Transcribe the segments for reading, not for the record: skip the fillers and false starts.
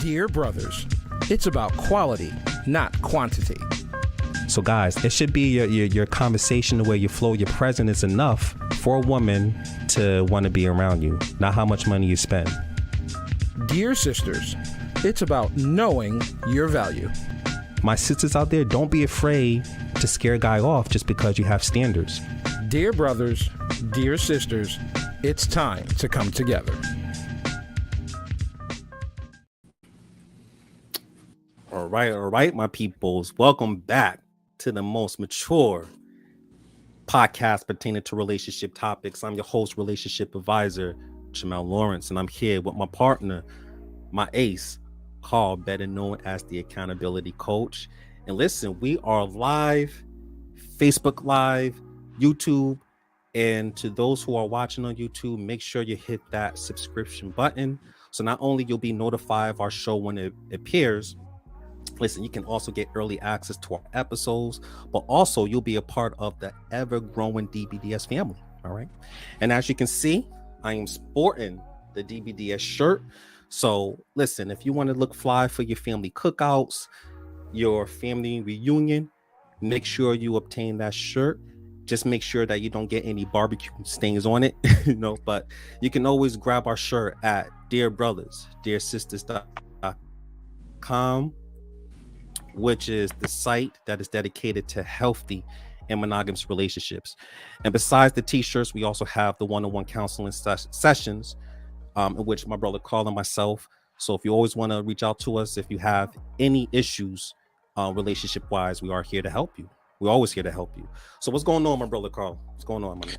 Dear brothers, it's about quality, not quantity. So guys, it should be your conversation, the way you flow, your presence is enough for a woman to want to be around you, not how much money you spend. Dear sisters, it's about knowing your value. My sisters out there, don't be afraid to scare a guy off just because you have standards. Dear brothers, dear sisters, it's time to come together. All right, my peoples. Welcome back to the most mature podcast pertaining to relationship topics. I'm your host, relationship advisor, Jamel Lawrence, and I'm here with my partner, my ace, Carl, better known as the accountability coach. And listen, we are live, Facebook Live, YouTube, and to those who are watching on YouTube, make sure you hit that subscription button. So not only you'll be notified of our show when it appears, listen, you can also get early access to our episodes, but also you'll be a part of the ever-growing DBDS family, all right? And as you can see, I am sporting the DBDS shirt. So listen, if you want to look fly for your family cookouts, your family reunion, make sure you obtain that shirt. Just make sure that you don't get any barbecue stains on it, but you can always grab our shirt at dearbrothersdearsisters.com, which is the site that is dedicated to healthy and monogamous relationships. And besides the t-shirts, we also have the one-on-one counseling sessions in which my brother Carl and myself. So if you always want to reach out to us, if you have any issues relationship-wise, we are here to help you. We're always here to help you. So what's going on, my brother Carl? What's going on, my man?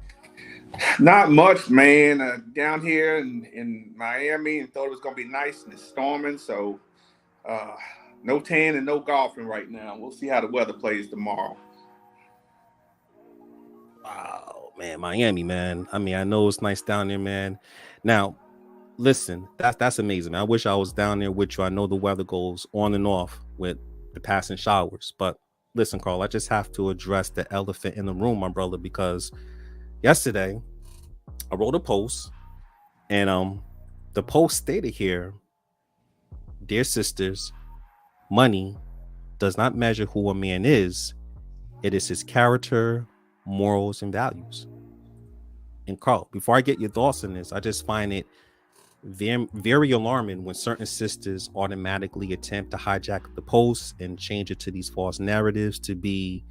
Not much, man. Down here in Miami, and thought it was going to be nice, and it's storming. So no tan and no golfing right now. We'll see how the weather plays tomorrow. Wow, man, Miami, man. I mean, I know it's nice down there, man. Now, listen, that's amazing, man. I wish I was down there with you. I know the weather goes on and off with the passing showers, but listen, Carl, I just have to address the elephant in the room, my brother, because yesterday I wrote a post, and the post stated here, dear sisters, money does not measure who a man is. It is his character, morals, and values. And Carl, before I get your thoughts on this, I just find it very, very alarming when certain sisters automatically attempt to hijack the post and change it to these false narratives to be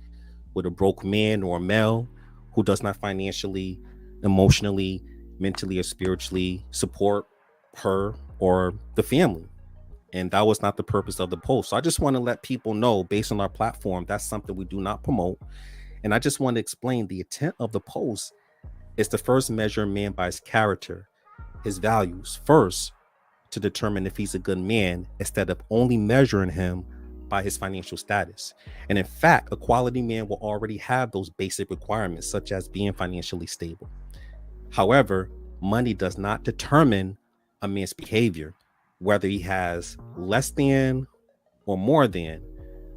with a broke man or a male who does not financially, emotionally, mentally, or spiritually support her or the family. And that was not the purpose of the post. So I just want to let people know, based on our platform, that's something we do not promote. And I just want to explain the intent of the post is to first measure a man by his character, his values first, to determine if he's a good man, instead of only measuring him by his financial status. And in fact, a quality man will already have those basic requirements, such as being financially stable. However, money does not determine a man's behavior, whether he has less than or more than.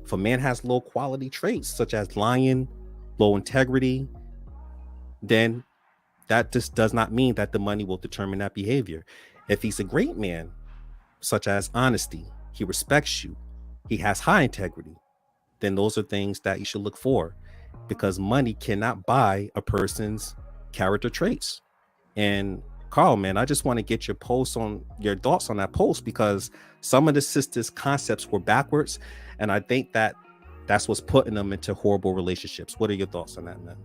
If a man has low quality traits, such as lying, low integrity, then that just does not mean that the money will determine that behavior. If he's a great man, such as honesty, he respects you, he has high integrity, then those are things that you should look for, because money cannot buy a person's character traits. And Carl, man, I just want to get your thoughts on that post, because some of the sisters' concepts were backwards, and I think that that's what's putting them into horrible relationships. What are your thoughts on that, man?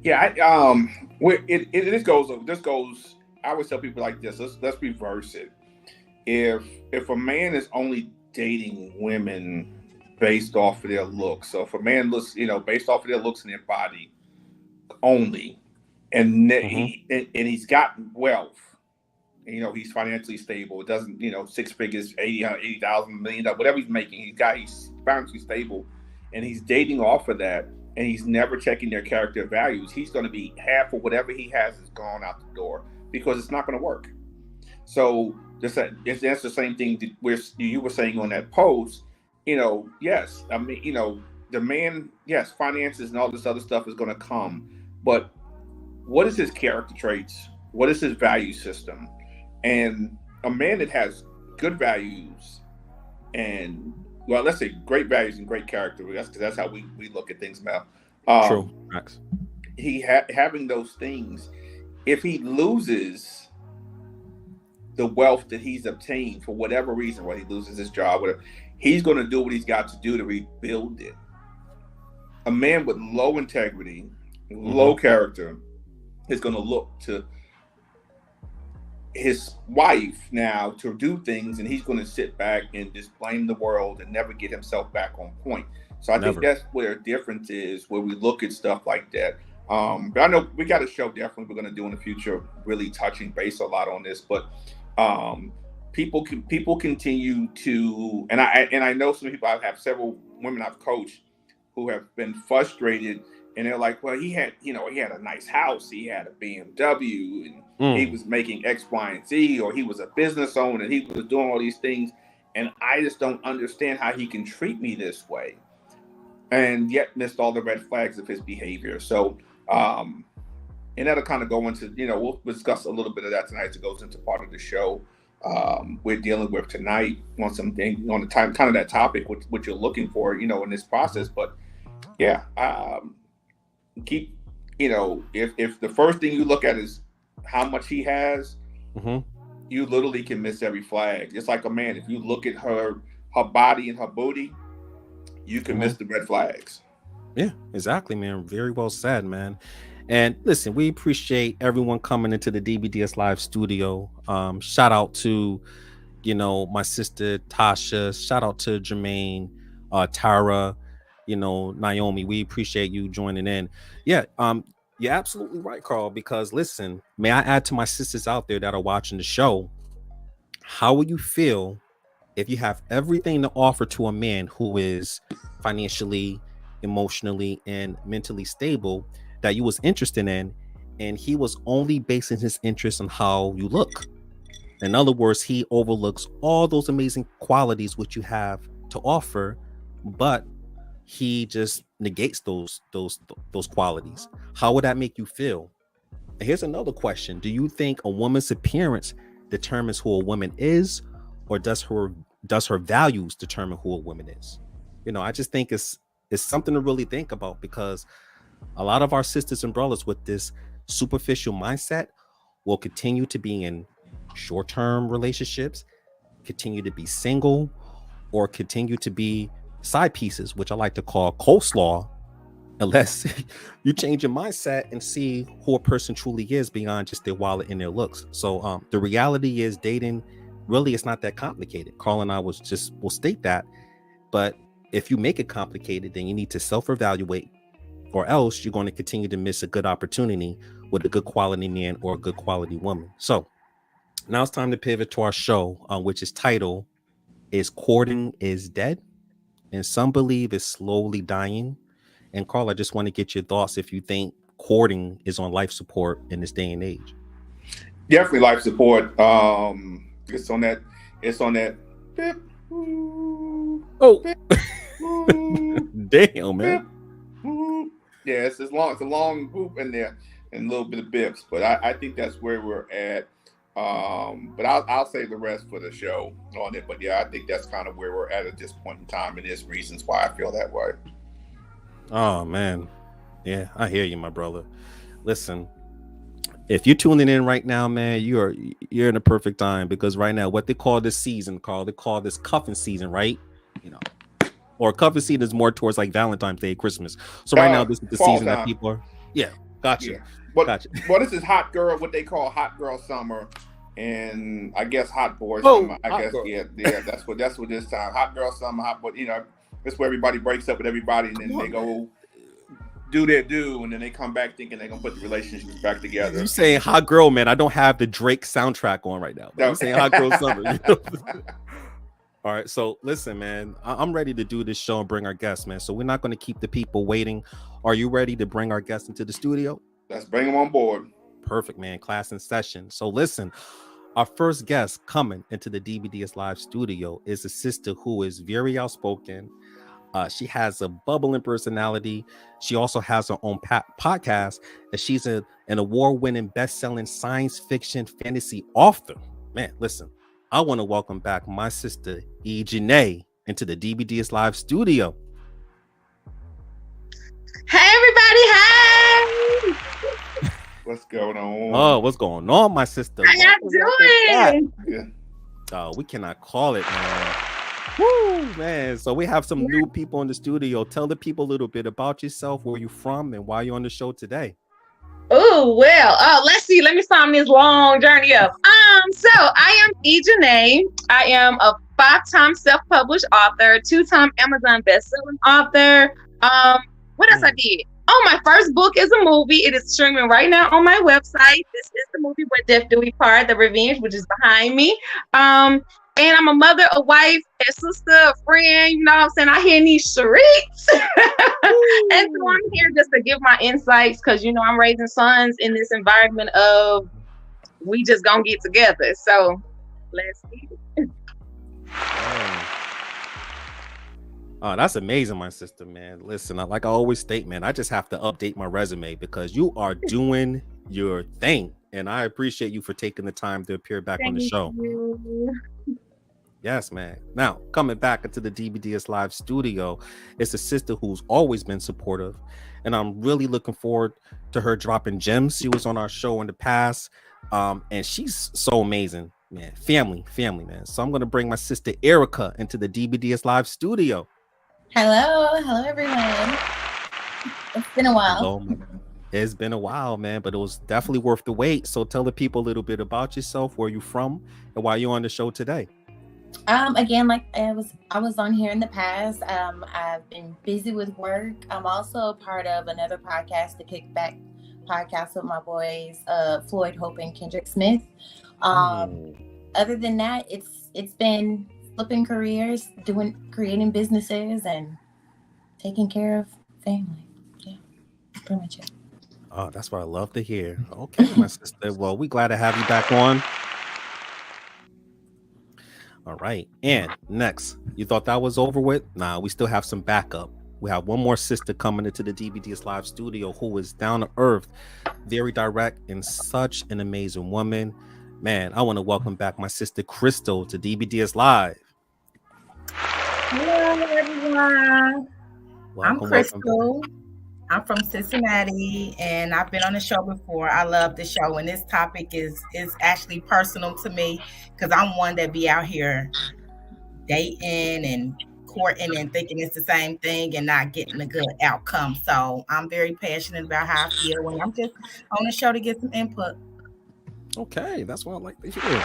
Yeah, this goes. I always tell people like this. Let's reverse it. If a man is only dating women based off of their looks, so if a man looks, based off of their looks and their body only, and he's got wealth, and, he's financially stable. It doesn't, 6 figures, 80,000, $1 million, whatever he's making, he's financially stable, and he's dating off of that. And he's never checking their character values, he's going to be half of whatever he has is gone out the door, because it's not going to work. So that's the same thing that you were saying on that post. Yes, I mean, the man, yes, finances and all this other stuff is going to come, but what is his character traits? What is his value system? And a man that has good values and well, let's say great values and great character. That's how we look at things now. True. Max. Having those things, if he loses the wealth that he's obtained for whatever reason, whether he loses his job, whatever, he's going to do what he's got to do to rebuild it. A man with low integrity, low character, is going to look to his wife now to do things, and he's going to sit back and just blame the world and never get himself back on point. So I think that's where a difference is, where we look at stuff like that. But I know we got a show definitely we're going to do in the future, really touching base a lot on this. But people continue to, and I know some people. I have several women I've coached who have been frustrated, and they're like, well, he had a nice house, he had a BMW, and he was making X, Y, and Z, or he was a business owner, and he was doing all these things, and I just don't understand how he can treat me this way, and yet missed all the red flags of his behavior. So, and that'll kind of go into, we'll discuss a little bit of that tonight. It goes into part of the show we're dealing with tonight on something on the time, kind of that topic, what you're looking for, in this process. But yeah, keep, if the first thing you look at is how much he has, you literally can miss every flag. It's like a man. If you look at her body and her booty, you can miss the red flags. Yeah, exactly, man. Very well said, man. And listen, we appreciate everyone coming into the DBDS Live studio. Shout out to, my sister Tasha. Shout out to Jermaine, Tara, Naomi. We appreciate you joining in. Yeah, you're absolutely right, Carl. Because listen, may I add to my sisters out there that are watching the show? How will you feel if you have everything to offer to a man who is financially, emotionally, and mentally stable that you was interested in, and he was only basing his interest on how you look? In other words, he overlooks all those amazing qualities which you have to offer, but he just negates those qualities. How would that make you feel? And here's another question. Do you think a woman's appearance determines who a woman is, or does her values determine who a woman is? I just think it's something to really think about, because a lot of our sisters and brothers with this superficial mindset will continue to be in short-term relationships, continue to be single, or continue to be side pieces, which I like to call coleslaw, unless you change your mindset and see who a person truly is beyond just their wallet and their looks. So the reality is, dating really is not that complicated. Carl and I will state that. But if you make it complicated, then you need to self-evaluate, or else you're going to continue to miss a good opportunity with a good quality man or a good quality woman. So now it's time to pivot to our show, which is titled, Is Courting is Dead? And some believe it's slowly dying. And Carl, I just want to get your thoughts if you think courting is on life support in this day and age. Definitely life support. It's on that. Beep, oh, beep, damn, man. Beep, yeah, it's a long whoop in there and a little bit of bips. But I think that's where we're at. But I'll save the rest for the show on it. But yeah, I think that's kind of where we're at this point in time, and there's reasons why I feel that way. Oh man, yeah, I hear you, my brother. Listen, if you're tuning in right now, man, you're in a perfect time, because right now, what they call this season, Carl, they call this cuffing season, right? Or cuffing season is more towards like Valentine's Day, Christmas. So right now, this is the season that people are. Yeah, gotcha. Yeah. But this is hot girl, what they call hot girl summer, and I guess hot boy summer. I guess girl. yeah, that's what this time. Hot girl summer, hot boy. That's where everybody breaks up with everybody, and then they go do their due, and then they come back thinking they're gonna put the relationships back together. You saying hot girl, man? I don't have the Drake soundtrack on right now. I'm saying hot girl summer. All right, so listen, man, I'm ready to do this show and bring our guests, man. So we're not going to keep the people waiting. Are you ready to bring our guests into the studio? Let's bring them on board. Perfect, man. Class in session. So listen, our first guest coming into the DBDS Live studio is a sister who is very outspoken. She has a bubbling personality. She also has her own podcast, and she's an award-winning, best-selling science fiction fantasy author. Man, listen, I want to welcome back my sister E. Janae into the DBDS Live studio. Hey everybody, hey! What's going on? Oh, what's going on, my sister? How y'all doing? Yeah. Oh, we cannot call it, man. Woo, man. So we have some new people in the studio. Tell the people a little bit about yourself, where you from, and why you're on the show today. Oh, well, let's see. Let me sum this long journey up. So I am E. Janae. I am a 5-time self-published author, 2-time Amazon best-selling author. What else I did? Oh, my first book is a movie. It is streaming right now on my website. This is the movie Where Death Do We Part, The Revenge, which is behind me. And I'm a mother, a wife, a sister, a friend. You know what I'm saying? I hear these streets. And so I'm here just to give my insights because, you know, I'm raising sons in this environment of we just gonna get together. So let's get it. Oh, that's amazing, my sister, man. Listen, like I always state, man, I just have to update my resume because you are doing your thing. And I appreciate you for taking the time to appear back on the show. You. Yes, man. Now, coming back into the DBDS Live studio, it's a sister who's always been supportive. And I'm really looking forward to her dropping gems. She was on our show in the past. And she's so amazing, man. Family, man. So I'm going to bring my sister Erica into the DBDS Live studio. Hello everyone. It's been a while. Hello, it's been a while, man, but it was definitely worth the wait. So tell the people a little bit about yourself, where you're from, and why you're on the show today. Again, like I was on here in the past. I've been busy with work. I'm also a part of another podcast, the Kickback Podcast with my boys, Floyd Hope and Kendrick Smith. Other than that, it's been flipping careers, creating businesses, and taking care of family. Yeah, pretty much it. Oh, that's what I love to hear. Okay, my sister. Well, we're glad to have you back on. All right. And next, you thought that was over with? Nah, we still have some backup. We have one more sister coming into the DBDS Live studio who is down to earth, very direct, and such an amazing woman. Man, I want to welcome back my sister Crystal to DBDS Live. Hello, everyone. I'm Crystal. I'm from Cincinnati, and I've been on the show before. I love the show, and this topic is actually personal to me because I'm one that be out here dating and courting and thinking it's the same thing and not getting a good outcome. So I'm very passionate about how I feel when I'm just on the show to get some input. Okay, that's what I like to hear.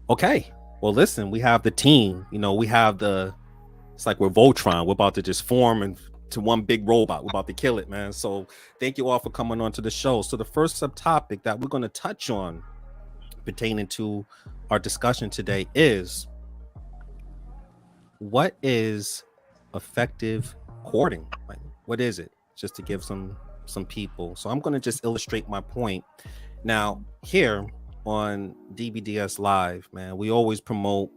Okay, well, listen, we have the team. You know, we have it's like we're Voltron. We're about to just form into one big robot. We're about to kill it, man. So thank you all for coming on to the show. So the first subtopic that we're going to touch on pertaining to our discussion today is, what is effective courting? Like, what is it? Just to give some people. So I'm going to just illustrate my point. Now, here on DBDS Live, man, we always promote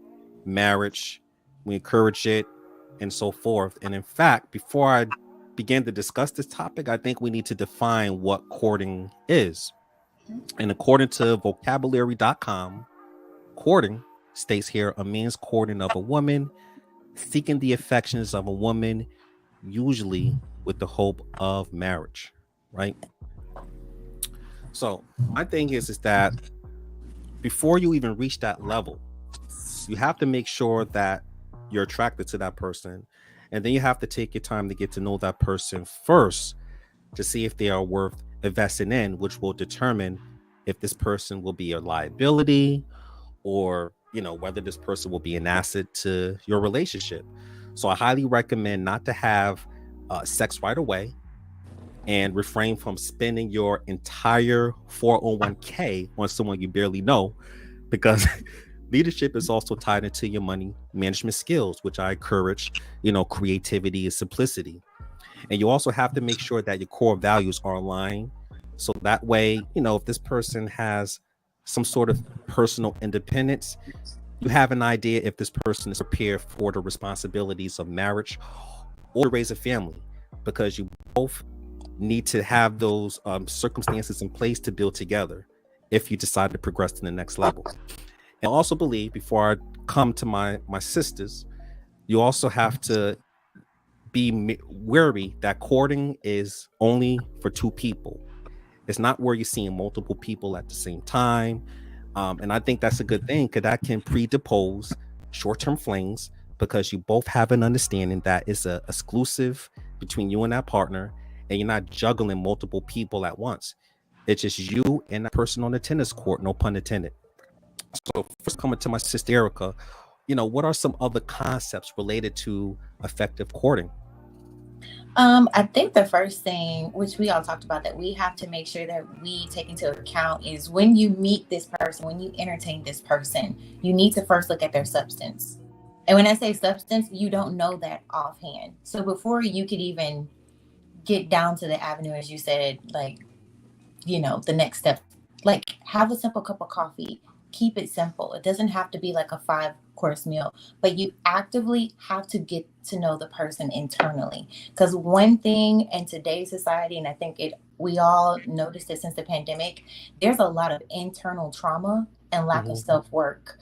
marriage. We encourage it and so forth. And in fact, before I begin to discuss this topic, I think we need to define what courting is. And according to vocabulary.com, courting states here a means courting of a woman, seeking the affections of a woman, usually with the hope of marriage, right? So my thing is that before you even reach that level, you have to make sure that you're attracted to that person, and then you have to take your time to get to know that person first to see if they are worth investing in, which will determine if this person will be a liability or, you know, whether this person will be an asset to your relationship. So I highly recommend not to have sex right away, and refrain from spending your entire 401k on someone you barely know, because leadership is also tied into your money management skills, which I encourage, you know, creativity and simplicity. And you also have to make sure that your core values are aligned. So that way, you know, if this person has some sort of personal independence, you have an idea if this person is prepared for the responsibilities of marriage or to raise a family, because you both need to have those circumstances in place to build together. if you decide to progress to the next level. And I also believe, before I come to my sisters, you also have to be wary that courting is only for two people. It's not where you're seeing multiple people at the same time. And I think that's a good thing, because that can predispose short-term flings, because you both have an understanding that it's a exclusive between you and that partner, and you're not juggling multiple people at once. It's just you and that person on the tennis court, no pun intended. So first, coming to my sister Erica, what are some other concepts related to effective courting? I think the first thing, which we all talked about, that we have to make sure that we take into account is when you meet this person, when you entertain this person, you need to first look at their substance. And when I say substance, you don't know that offhand. So before you could even get down to the avenue, as you said, like, the next step, like, have a simple cup of coffee. Keep it simple. It doesn't have to be like a 5-course meal, but you actively have to get to know the person internally. Because one thing in today's society, and I think we all noticed it since the pandemic, there's a lot of internal trauma and lack of self-work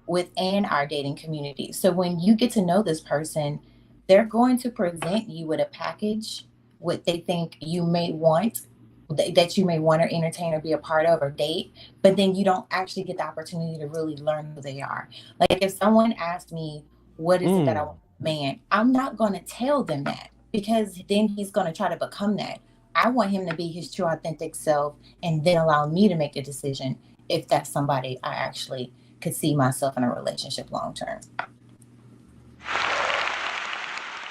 within our dating community. So when you get to know this person, they're going to present you with a package, what they think you may want, that you may want to entertain or be a part of or date, but then you don't actually get the opportunity to really learn who they are. Like, if someone asked me, what is it that I want in a man, I'm not going to tell them that, because then he's going to try to become that. I want him to be his true authentic self, and then allow me to make a decision if that's somebody I actually could see myself in a relationship long term.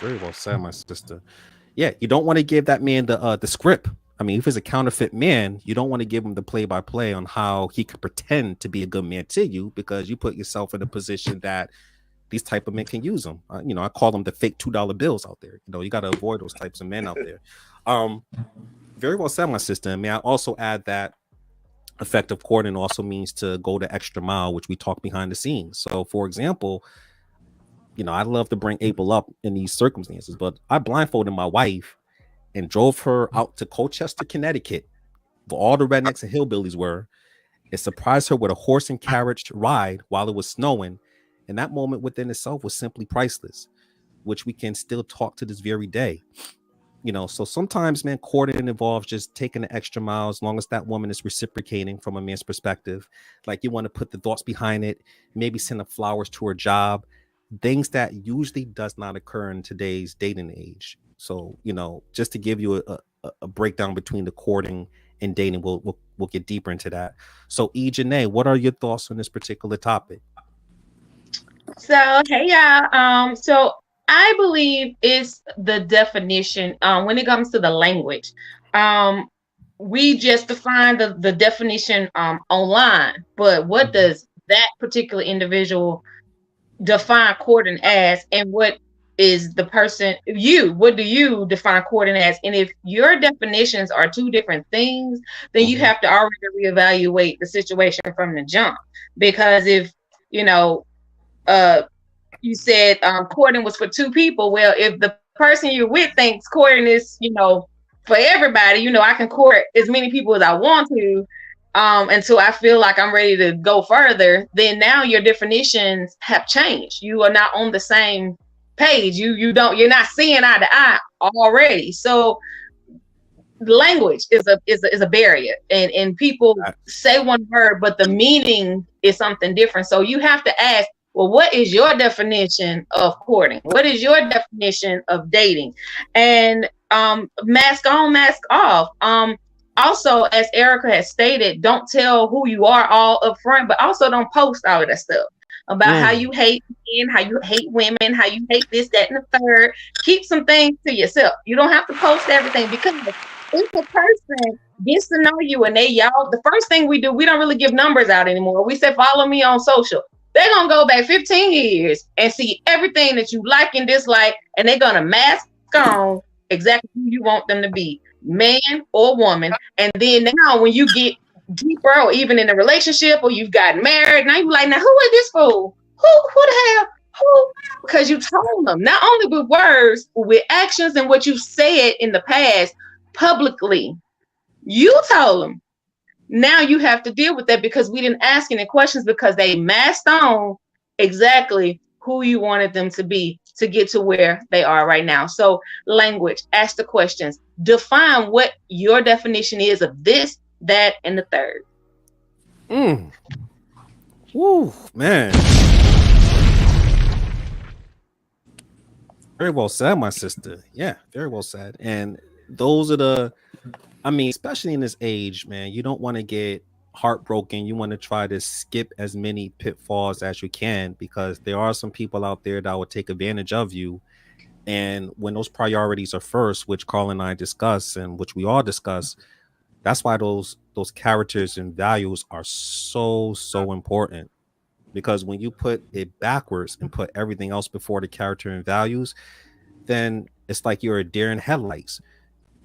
Very well said, my sister. Yeah, you don't want to give that man the script. I mean, if it's a counterfeit man, you don't want to give him the play-by-play on how he could pretend to be a good man to you, because you put yourself in a position that these type of men can use them. I call them the fake $2 bills out there. You got to avoid those types of men out there. Very well said, my sister. And may I also add that effective courting also means to go the extra mile, which we talk behind the scenes. So, for example, I'd love to bring Abel up in these circumstances, but I blindfolded my wife and drove her out to Colchester, Connecticut, where all the rednecks and hillbillies were, and surprised her with a horse and carriage ride while it was snowing. And that moment within itself was simply priceless, which we can still talk to this very day. So sometimes, man, courting involves just taking the extra mile, as long as that woman is reciprocating from a man's perspective. Like, you want to put the thoughts behind it, maybe send her flowers to her job, things that usually does not occur in today's dating age. So, just to give you a breakdown between the courting and dating, we'll get deeper into that. So, Janae, what are your thoughts on this particular topic? So, hey, y'all. So I believe it's the definition when it comes to the language. We just define the definition online, but what does that particular individual define courting as, and what is the person, what do you define courting as? And if your definitions are two different things, then you have to already reevaluate the situation from the jump. Because if you said courting was for two people, well, if the person you're with thinks courting is for everybody, I can court as many people as I want to until I feel like I'm ready to go further, then now your definitions have changed. You are not on the same page. You're not seeing eye to eye already. So language is a barrier, and people say one word, but the meaning is something different. So you have to ask, well, what is your definition of courting? What is your definition of dating? And mask on, mask off. Also, as Erica has stated, don't tell who you are all up front, but also don't post all of that stuff about how you hate men, how you hate women, how you hate this, that, and the third. Keep some things to yourself. You don't have to post everything, because if a person gets to know you and the first thing we do, we don't really give numbers out anymore. We say, follow me on social. They're going to go back 15 years and see everything that you like and dislike, and they're going to mask on exactly who you want them to be, man or woman. And then now when you get deeper, or even in a relationship, or you've gotten married, now you're like, now who is this fool? Who the hell? Who? Because you told them, not only with words, but with actions and what you said in the past publicly. You told them Now you have to deal with that because we didn't ask any questions because they masked on exactly who you wanted them to be to get to where they are right now. So language, ask the questions, define what your definition is of this, that, and the third. Woo, man. Very well said, my sister. Yeah, very well said. And those are especially in this age, man, you don't want to get heartbroken. You want to try to skip as many pitfalls as you can because there are some people out there that will take advantage of you. And when those priorities are first, which Carl and I discuss and which we all discuss, that's why those characters and values are so important. Because when you put it backwards and put everything else before the character and values, then it's like you're a deer in headlights.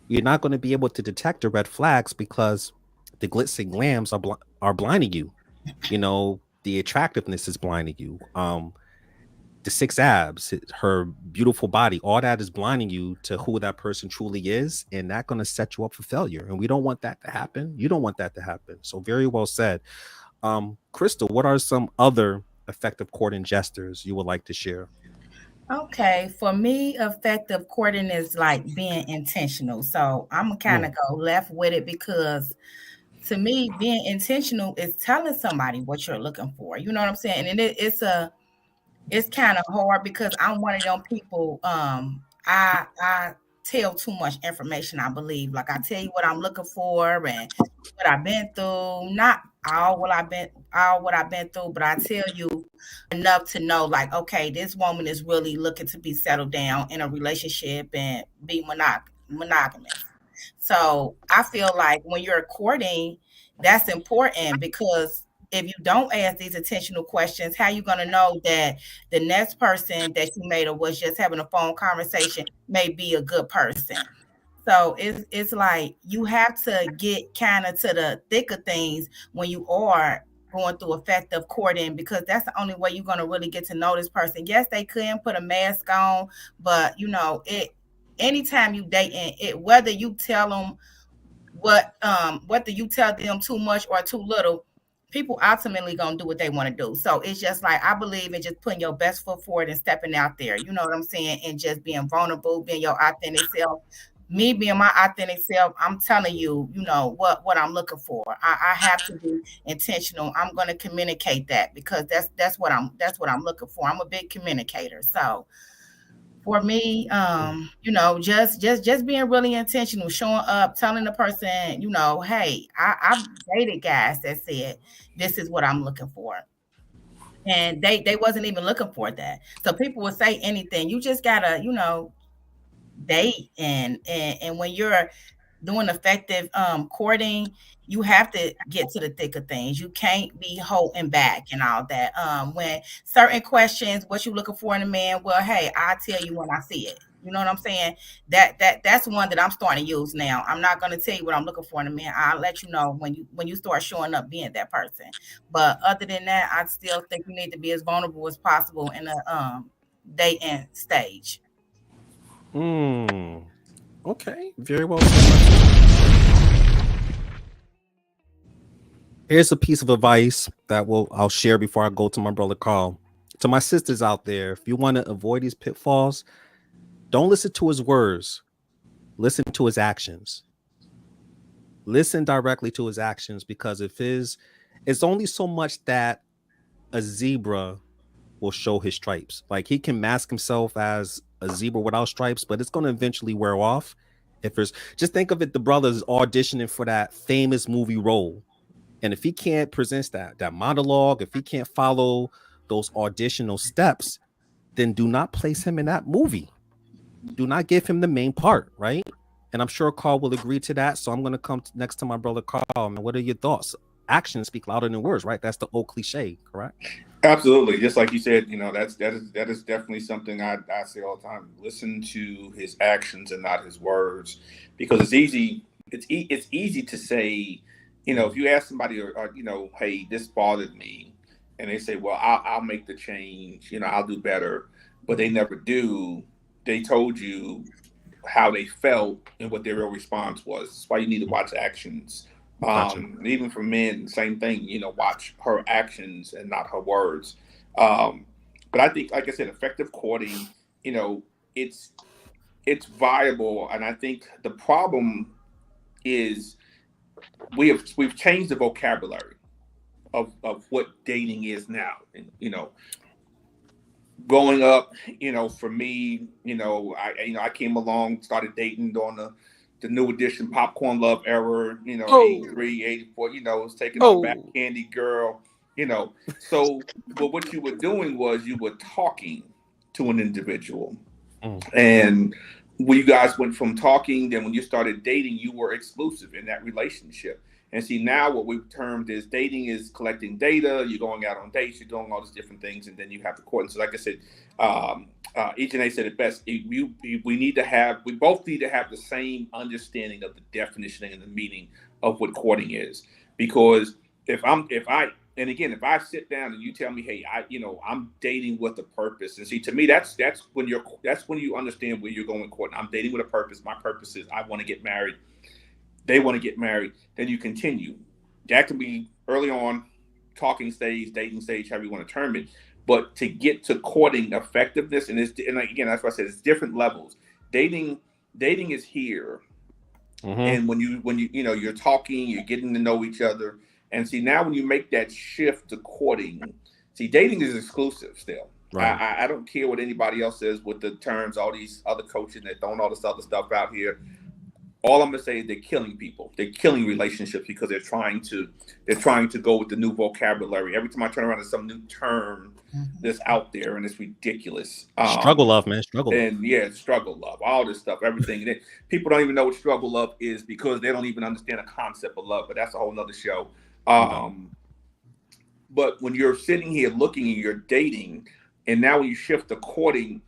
You're not going to be able to detect the red flags because the glitz and glams are blinding you. You know, the attractiveness is blinding you. The 6 abs, her beautiful body, all that is blinding you to who that person truly is, and that's going to set you up for failure. And we don't want that to happen. You don't want that to happen. So very well said. Crystal, what are some other effective courting gestures you would like to share? Okay, for me, effective courting is like being intentional. So I'm kind of go left with it because to me, being intentional is telling somebody what you're looking for. You know what I'm saying? And it's kind of hard because I'm one of them people. I tell too much information, I believe. Like I tell you what I'm looking for and what I've been through. Not all what I've been through, but I tell you enough to know, like, okay, this woman is really looking to be settled down in a relationship and be monogamous. So I feel like when you're courting, that's important because if you don't ask these intentional questions, how you going to know that the next person that you made or was just having a phone conversation may be a good person? So it's like you have to get kind of to the thick of things when you are going through effective courting because that's the only way you're going to really get to know this person. Yes, they couldn't put a mask on, but you know, anytime you dating it, whether you tell them whether you tell them too much or too little, people ultimately gonna do what they want to do. So it's just like I believe in just putting your best foot forward and stepping out there. You know what I'm saying? And just being vulnerable, being your authentic self. Me being my authentic self, I'm telling you, you know what I'm looking for. I have to be intentional. I'm gonna communicate that because that's what I'm looking for. I'm a big communicator. So for me, you know, just being really intentional, showing up, telling the person, you know, hey, I've dated guys that said this is what I'm looking for. And they wasn't even looking for that. So people will say anything. You just gotta, you know, date and when you're doing effective courting, you have to get to the thick of things. You can't be holding back and all that. When certain questions, what you looking for in a man, well, hey, I'll tell you when I see it. You know what I'm saying? That's one that I'm starting to use now. I'm not going to tell you what I'm looking for in a man. I'll let you know when you start showing up being that person. But other than that, I still think you need to be as vulnerable as possible in a dating stage. Okay, very well said. Here's a piece of advice that I'll share before I go to my brother Carl. To my sisters out there, if you want to avoid these pitfalls, don't listen to his words. Listen to his actions. Listen directly to his actions because it's only so much that a zebra will show his stripes. Like he can mask himself as a zebra without stripes, but it's going to eventually wear off. Just think of it, the brother's auditioning for that famous movie role. And if he can't present that monologue, if he can't follow those auditional steps, then do not place him in that movie. Do not give him the main part, right? And I'm sure Carl will agree to that. So I'm going to come next to my brother Carl. Man, what are your thoughts? Actions speak louder than words, right? That's the old cliche, correct? Absolutely. Just like you said, you know, that is definitely something I say all the time. Listen to his actions and not his words, because it's easy to say, you know, if you ask somebody or you know, hey, this bothered me, and they say, well, I'll make the change, you know, I'll do better, but they never do. They told you how they felt and what their real response was. That's why you need to watch actions Gotcha. Even for men, same thing. Watch her actions and not her words. But I think, like I said, effective courting. It's viable, and I think the problem is we've changed the vocabulary of what dating is now. And growing up, for me, I came along, started dating during the new edition popcorn love era, 83, 84, it was taking off back candy girl, So, but what you were doing was you were talking to an individual. And when you guys went from talking, then when you started dating, you were exclusive in that relationship. And see, now what we've termed is dating is collecting data. You're going out on dates, you're doing all these different things, and then you have the court. And so, like I said, Ejene said it best. We both need to have the same understanding of the definition and the meaning of what courting is. Because if I sit down and you tell me, hey, I'm dating with a purpose, and see, to me, that's when you understand where you're going with courting. I'm dating with a purpose. My purpose is I want to get married. They want to get married. Then you continue. That can be early on, talking stage, dating stage, however you want to term it. But to get to courting effectiveness, and again, that's why I said it's different levels. Dating is here, and when you're talking, you're getting to know each other. And see, now when you make that shift to courting, see, dating is exclusive still. Right. I don't care what anybody else says with the terms, all these other coaches that throwing all this other stuff out here. All I'm gonna say is they're killing people. They're killing relationships because they're trying to go with the new vocabulary. Every time I turn around, there's some new term that's out there, and it's ridiculous. Struggle love, man. Struggle love. And yeah, struggle love, all this stuff, everything. And people don't even know what struggle love is because they don't even understand the concept of love. But that's a whole nother show. But when you're sitting here looking and you're dating, and now when you shift to courting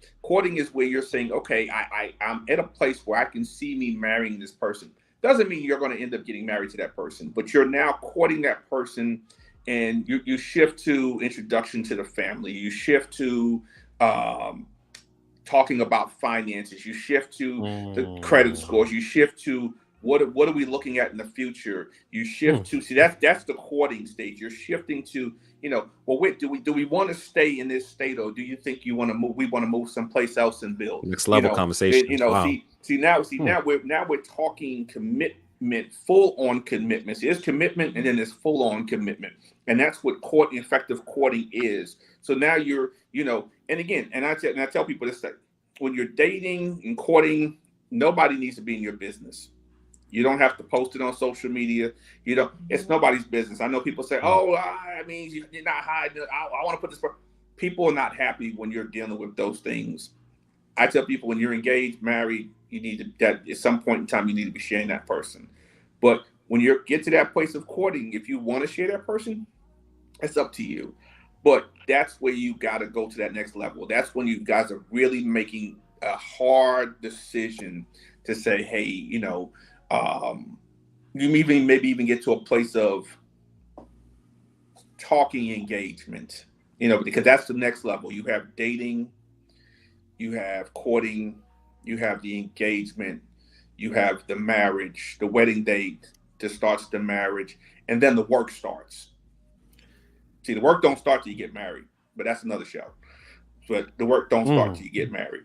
is where you're saying, okay, I'm at a place where I can see me marrying this person. Doesn't mean you're going to end up getting married to that person, but you're now courting that person, and you shift to introduction to the family. You shift to talking about finances. You shift to the credit scores. You shift to what are we looking at in the future? You shift to see that's the courting stage. You're shifting to well, wait, do we want to stay in this state, or do you think you want to move? We want to move someplace else and build next level conversation. Wow. Now we're talking commitment, full on commitment. See, there's commitment, and then there's full on commitment, and that's what effective courting is. So now you're and again, and I tell people this: that when you're dating and courting, nobody needs to be in your business. You don't have to post it on social media. It's nobody's business. I know people say, "Oh, I mean, you're not hiding. I want to put this." People are not happy when you're dealing with those things. I tell people when you're engaged, married, you need to at some point in time you need to be sharing that person. But when you get to that place of courting, if you want to share that person, it's up to you. But that's where you got to go to that next level. That's when you guys are really making a hard decision to say, hey, you maybe even get to a place of talking engagement, because that's the next level. You have dating, you have courting, you have the engagement, you have the marriage, the wedding date that starts the marriage, and then the work starts. See, the work don't start till you get married, but that's another show. But the work don't start till you get married.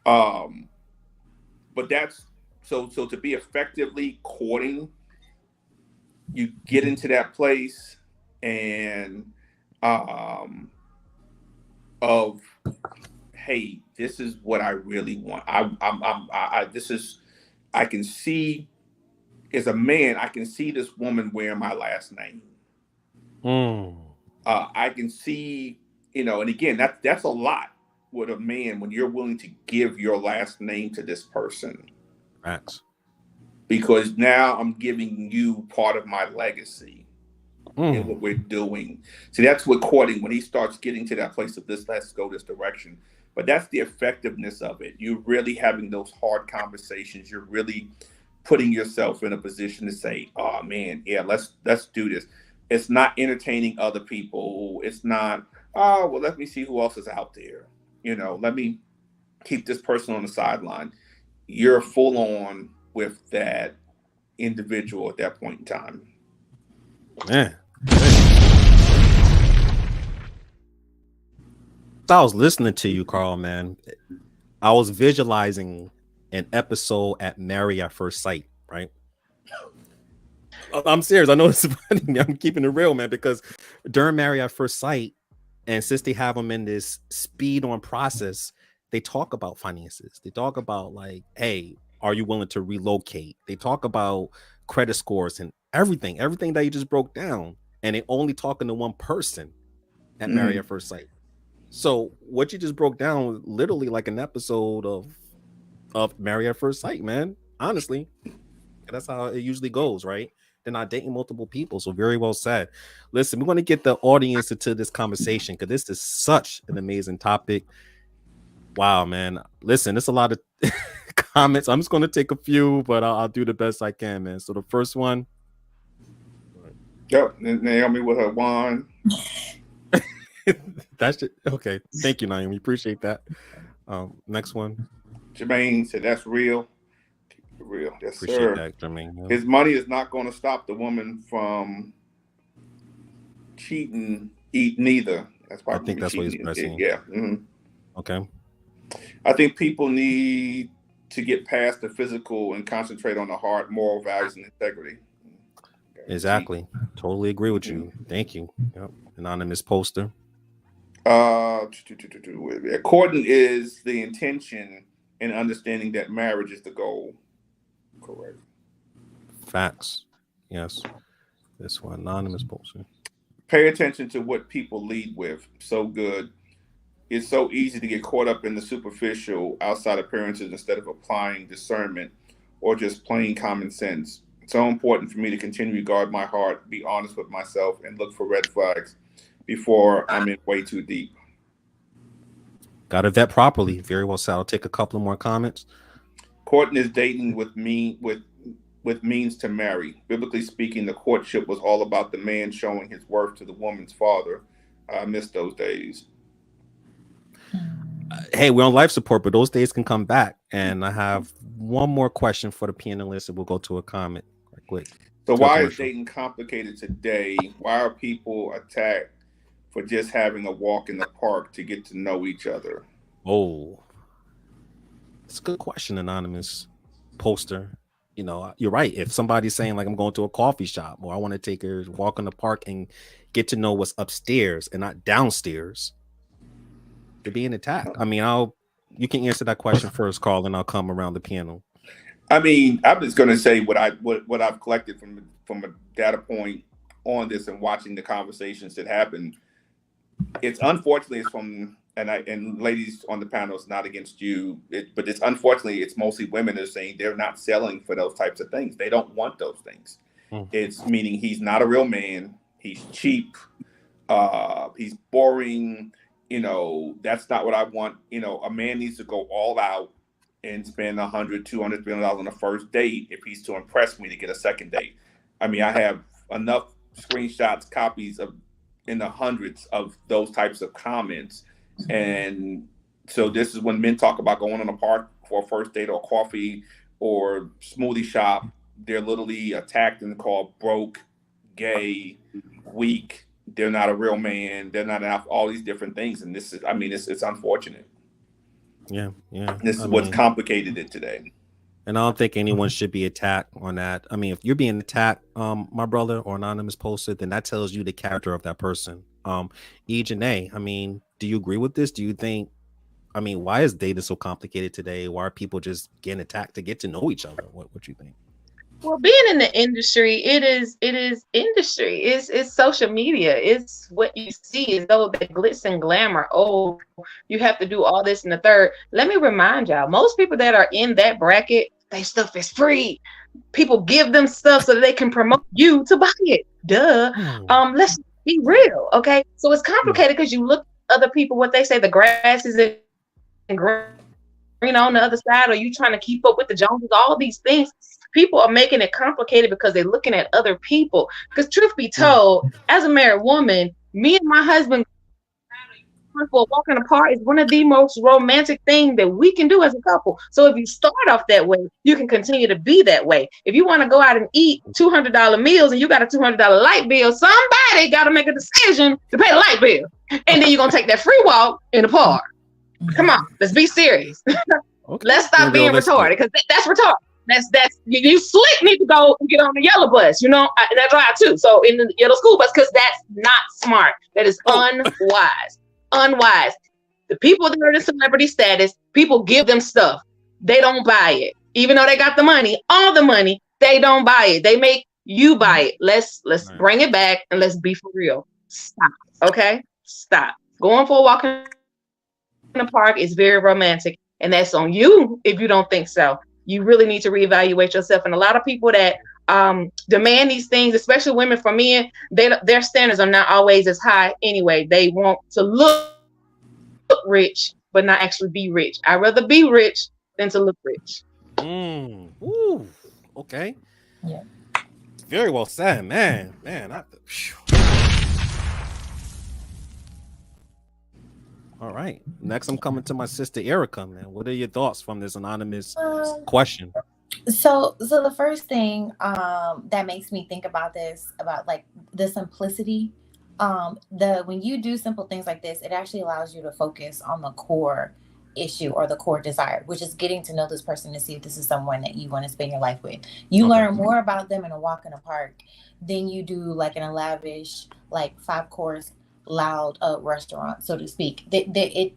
But that's so to be effectively courting, you get into that place and of, hey, this is what I really want. I can see as a man, I can see this woman wearing my last name. I can see, and again, that's a lot with a man when you're willing to give your last name to this person. Facts. Because now I'm giving you part of my legacy in what we're doing. See, that's what courting, when he starts getting to that place of let's go this direction. But that's the effectiveness of it. You're really having those hard conversations. You're really putting yourself in a position to say, oh man, yeah, let's do this. It's not entertaining other people. It's not, oh, well, let me see who else is out there. Let me keep this person on the sideline. You're full on with that individual at that point in time. Man. I was listening to you, Carl, man. I was visualizing an episode at Married at First Sight, right? I'm serious. I know it's funny. I'm keeping it real, man, because during Married at First Sight, and since they have them in this speed on process, they talk about finances. They talk about like, hey, are you willing to relocate? They talk about credit scores and everything that you just broke down. And they only talking to one person at Married at First Sight. So what you just broke down was literally like an episode of Married at First Sight, man. Honestly, that's how it usually goes, right? They're not dating multiple people. So very well said. Listen, we're going to get the audience into this conversation because this is such an amazing topic. Wow, man. Listen, there's a lot of comments. I'm just going to take a few, but I'll do the best I can, man. So the first one. Yep, Naomi with her wand. That's it. Okay. Thank you, Naomi. Appreciate that. Next one. Jermaine said that's real. Keep it real. Yes, Appreciate sir. that, Jermaine. Yeah. His money is not going to stop the woman from cheating neither. That's I think that's what he's pressing. Yeah. Okay. I think people need to get past the physical and concentrate on the heart, moral values, and integrity. Exactly. Totally agree with you. Thank you. Yep. Anonymous poster. According is the intention and understanding that marriage is the goal. Correct. Facts. Yes. This one, anonymous poster. Pay attention to what people lead with. So good. It's so easy to get caught up in the superficial outside appearances instead of applying discernment or just plain common sense. It's so important for me to continue to guard my heart, be honest with myself, and look for red flags before I'm in way too deep. Got to vet properly. Very well said. I'll take a couple of more comments. Courting is dating with means to marry. Biblically speaking, the courtship was all about the man showing his worth to the woman's father. I miss those days. Hey, we're on life support, but those days can come back. And I have one more question for the panelists, and we'll go to a comment right quick. So why is dating complicated today? Why are people attacked for just having a walk in the park to get to know each other? Oh, it's a good question, anonymous poster. You know, you're right. If somebody's saying like I'm going to a coffee shop or I want to take a walk in the park and get to know what's upstairs and not downstairs, they're being attacked. I mean, you can answer that question first, Carl, and I'll come around the panel. I mean, I'm just going to say what I've collected from a data point on this and watching the conversations that happen. It's unfortunately it's from and ladies on the panel, it's not against you, but it's unfortunately it's mostly women that are saying they're not selling for those types of things. They don't want those things. It's meaning he's not a real man. He's cheap. He's boring. You know, that's not what I want. You know, a man needs to go all out and spend $100, $200, $300 on the first date if he's to impress me to get a second date. I mean, I have enough screenshots, copies of in the hundreds of those types of comments. And so this is when men talk about going on a park for a first date or coffee or smoothie shop. They're literally attacked and called broke, gay, weak. They're not a real man. They're not enough, all these different things. And this is, I mean, it's unfortunate. Yeah. This is what's complicated it today. And I don't think anyone should be attacked on that. I mean, if you're being attacked, my brother or anonymous poster, then that tells you the character of that person. Janae, I mean, do you agree with this? Do you think, I mean, why is dating so complicated today? Why are people just getting attacked to get to know each other? What you think? Well, being in the industry, it is industry. It's social media. It's what you see is though the glitz and glamour. Oh, you have to do all this and the third. Let me remind y'all, most people that are in that bracket, their stuff is free. People give them stuff so that they can promote you to buy it. Duh. Let's be real, okay? So it's complicated because you look at other people, what they say, the grass is green on the other side, or you trying to keep up with the Joneses, all these things. People are making it complicated because they're looking at other people. Because truth be told, as a married woman, me and my husband going for a walk in the park is one of the most romantic things that we can do as a couple. So if you start off that way, you can continue to be that way. If you want to go out and eat $200 meals and you got a $200 light bill, somebody got to make a decision to pay the light bill. And then you're going to take that free walk in the park. Come on, let's be serious. Okay. Let's stop being retarded, because that's retarded. That's you slick need to go and get on the yellow bus, and I drive too. So in the yellow school bus, because that's not smart. That is unwise. Unwise. The people that are in celebrity status, people give them stuff. They don't buy it. Even though they got the money, all the money, they don't buy it. They make you buy it. Let's bring it back and let's be for real. Stop. Okay? Stop. Going for a walk in the park is very romantic, and that's on you if you don't think so. You really need to reevaluate yourself. And a lot of people that demand these things, especially women from men, their standards are not always as high anyway. They want to look rich, but not actually be rich. I'd rather be rich than to look rich. Ooh, okay. Yeah. Very well said, man. All right. Next, I'm coming to my sister Erica, man. What are your thoughts from this anonymous question? So the first thing that makes me think about this, about like the simplicity, when you do simple things like this, it actually allows you to focus on the core issue or the core desire, which is getting to know this person to see if this is someone that you want to spend your life with. You learn more about them in a walk in a park than you do like in a lavish, like 5-course loud restaurant, so to speak.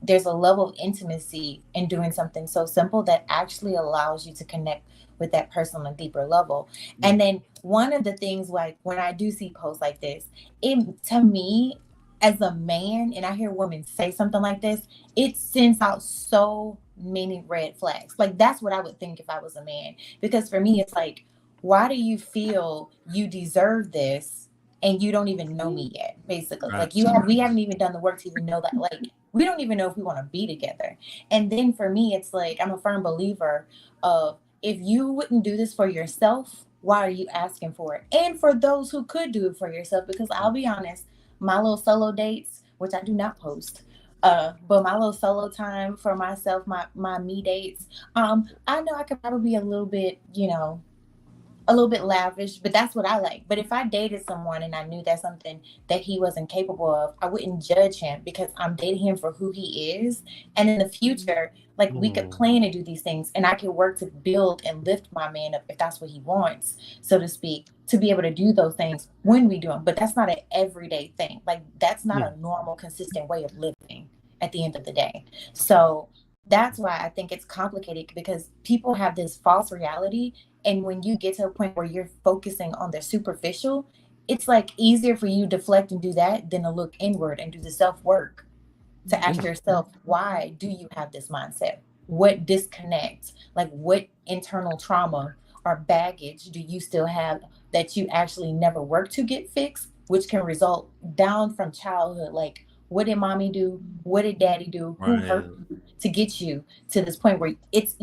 There's a level of intimacy in doing something so simple that actually allows you to connect with that person on a deeper level. And then one of the things, like when I do see posts like this, to me as a man, and I hear women say something like this, it sends out so many red flags. Like that's what I would think if I was a man, because for me it's like, why do you feel you deserve this and you don't even know me yet, basically? Right. Like we haven't even done the work to even know that, like, we don't even know if we want to be together. And then for me, it's like, I'm a firm believer of, if you wouldn't do this for yourself, why are you asking for it? And for those who could do it for yourself, because I'll be honest, my little solo dates, which I do not post, but my little solo time for myself, my me dates, I know I could probably be a little bit lavish, but that's what I like. But if I dated someone and I knew that's something that he wasn't capable of, I wouldn't judge him, because I'm dating him for who he is. And in the future, like we could plan to do these things, and I could work to build and lift my man up if that's what he wants, so to speak, to be able to do those things when we do them. But that's not an everyday thing. Like that's not a normal, consistent way of living at the end of the day. So that's why I think it's complicated, because people have this false reality. And when you get to a point where you're focusing on the superficial, it's like easier for you to deflect and do that than to look inward and do the self-work to ask yourself, why do you have this mindset? What disconnects? Like what internal trauma or baggage do you still have that you actually never worked to get fixed, which can result down from childhood? Like, what did mommy do? What did daddy do? Who hurt you to get you to this point where it's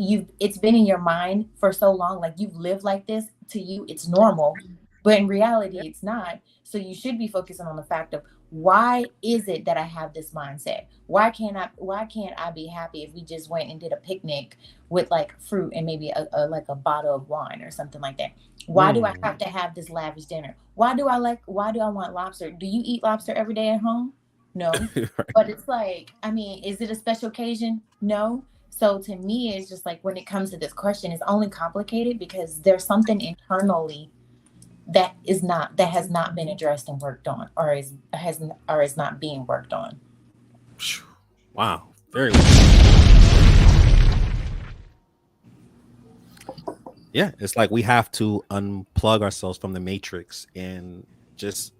been in your mind for so long, like you've lived like this, to you it's normal, but in reality it's not. So you should be focusing on the fact of, why is it that I have this mindset? Why can't I be happy if we just went and did a picnic with like fruit and maybe a bottle of wine or something like that? Why do I have to have this lavish dinner? Why do I want lobster? Do you eat lobster every day at home? No. Right. But it's like, I mean, is it a special occasion? No. So to me, it's just like, when it comes to this question, it's only complicated because there's something internally that has not been addressed and worked on, or is not being worked on. Wow. Very well. Yeah, it's like we have to unplug ourselves from the matrix and just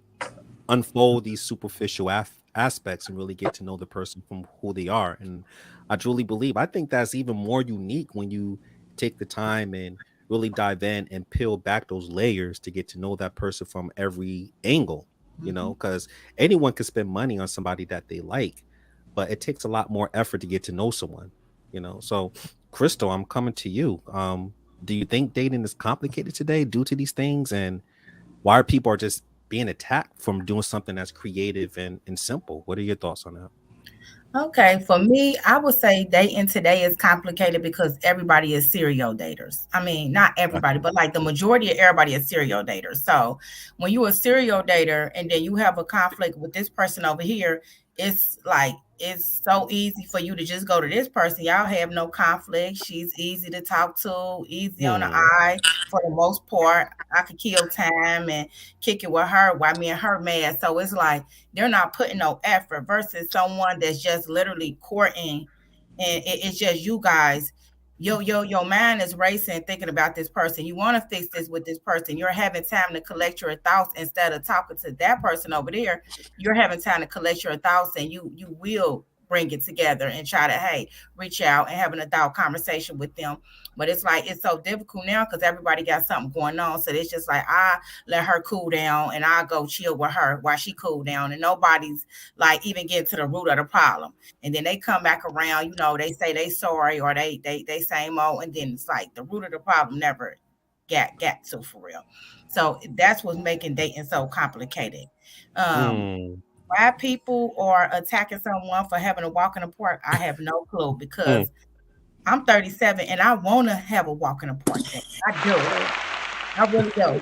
unfold these superficial aspects and really get to know the person from who they are. And I truly believe, I think that's even more unique when you take the time and really dive in and peel back those layers to get to know that person from every angle, you know, because anyone can spend money on somebody that they like, but it takes a lot more effort to get to know someone, you know. So Crystal, I'm coming to you. Do you think dating is complicated today due to these things, and why are people just being attacked from doing something that's creative and simple? What are your thoughts on that? Okay, for me, I would say dating today is complicated because everybody is serial daters. I mean, not everybody, but like the majority of everybody is serial daters. So when you're a serial dater and then you have a conflict with this person over here, it's like it's so easy for you to just go to this person. Y'all have no conflict. She's easy to talk to, easy on the eye for the most part. I could kill time and kick it with her while me and her mad. So it's like they're not putting no effort versus someone that's just literally courting and it's just you guys. Your mind is racing thinking about this person. You want to fix this with this person. You're having time to collect your thoughts instead of talking to that person over there. You're having time to collect your thoughts and you will bring it together and try to, hey, reach out and have an adult conversation with them. But it's like, it's so difficult now because everybody got something going on. So it's just like, I let her cool down and I go chill with her while she cool down. And nobody's like even getting to the root of the problem. And then they come back around, you know, they say they sorry or they same old. And then it's like the root of the problem never got to for real. So that's what's making dating so complicated. Why people are attacking someone for having a walk in the park, I have no clue because I'm 37 and I want to have a walk in the park. I do. I really do.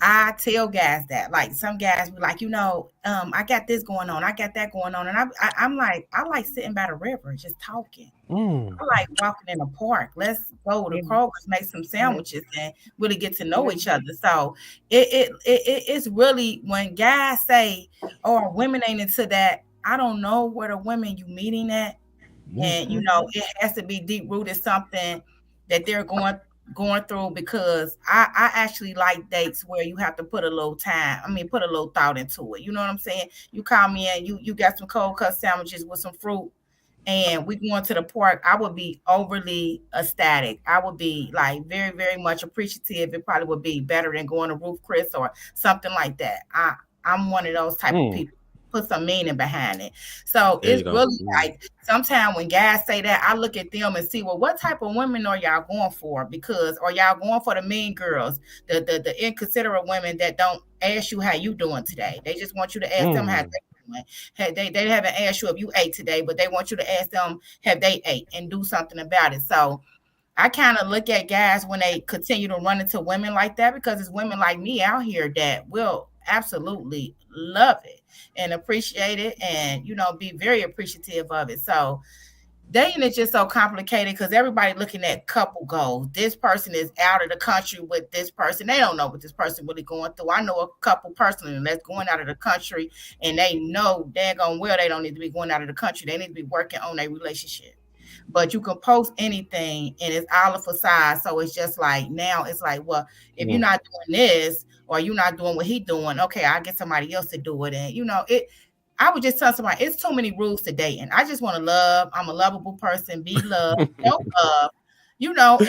I tell guys that, like some guys be like, you know, I got this going on, I got that going on, and I'm like, I like sitting by the river just talking. I like walking in the park. Let's go to Kroger's, make some sandwiches, and really get to know each other. So it's really when guys say, "Oh, women ain't into that." I don't know where the women you meeting at, and you know it has to be deep rooted something that they're going through because I actually like dates where you have to put a little time. I mean, put a little thought into it. You know what I'm saying? You call me and you got some cold cut sandwiches with some fruit and we going to the park. I would be overly ecstatic. I would be like very, very much appreciative. It probably would be better than going to Ruth Chris or something like that. I'm one of those type of people. Put some meaning behind it. So it's really like sometimes when guys say that, I look at them and see, well, what type of women are y'all going for? Because are y'all going for the mean girls, the inconsiderate women that don't ask you how you doing today? They just want you to ask them how they doing. They haven't asked you if you ate today, but they want you to ask them have they ate and do something about it. So I kind of look at guys when they continue to run into women like that because it's women like me out here that will absolutely love it and appreciate it and, you know, be very appreciative of it. So dating is just so complicated because everybody looking at couple goals. This person is out of the country with this person. They don't know what this person really going through. I know a couple personally that's going out of the country and they know daggone well they don't need to be going out of the country. They need to be working on their relationship. But you can post anything and it's all a facade. So it's just like now it's like, well, if you're not doing this or you're not doing what he's doing, okay, I'll get somebody else to do it. And you know, I would just tell somebody it's too many rules to dating. I just want to love. I'm a lovable person, be loved, don't love, you know,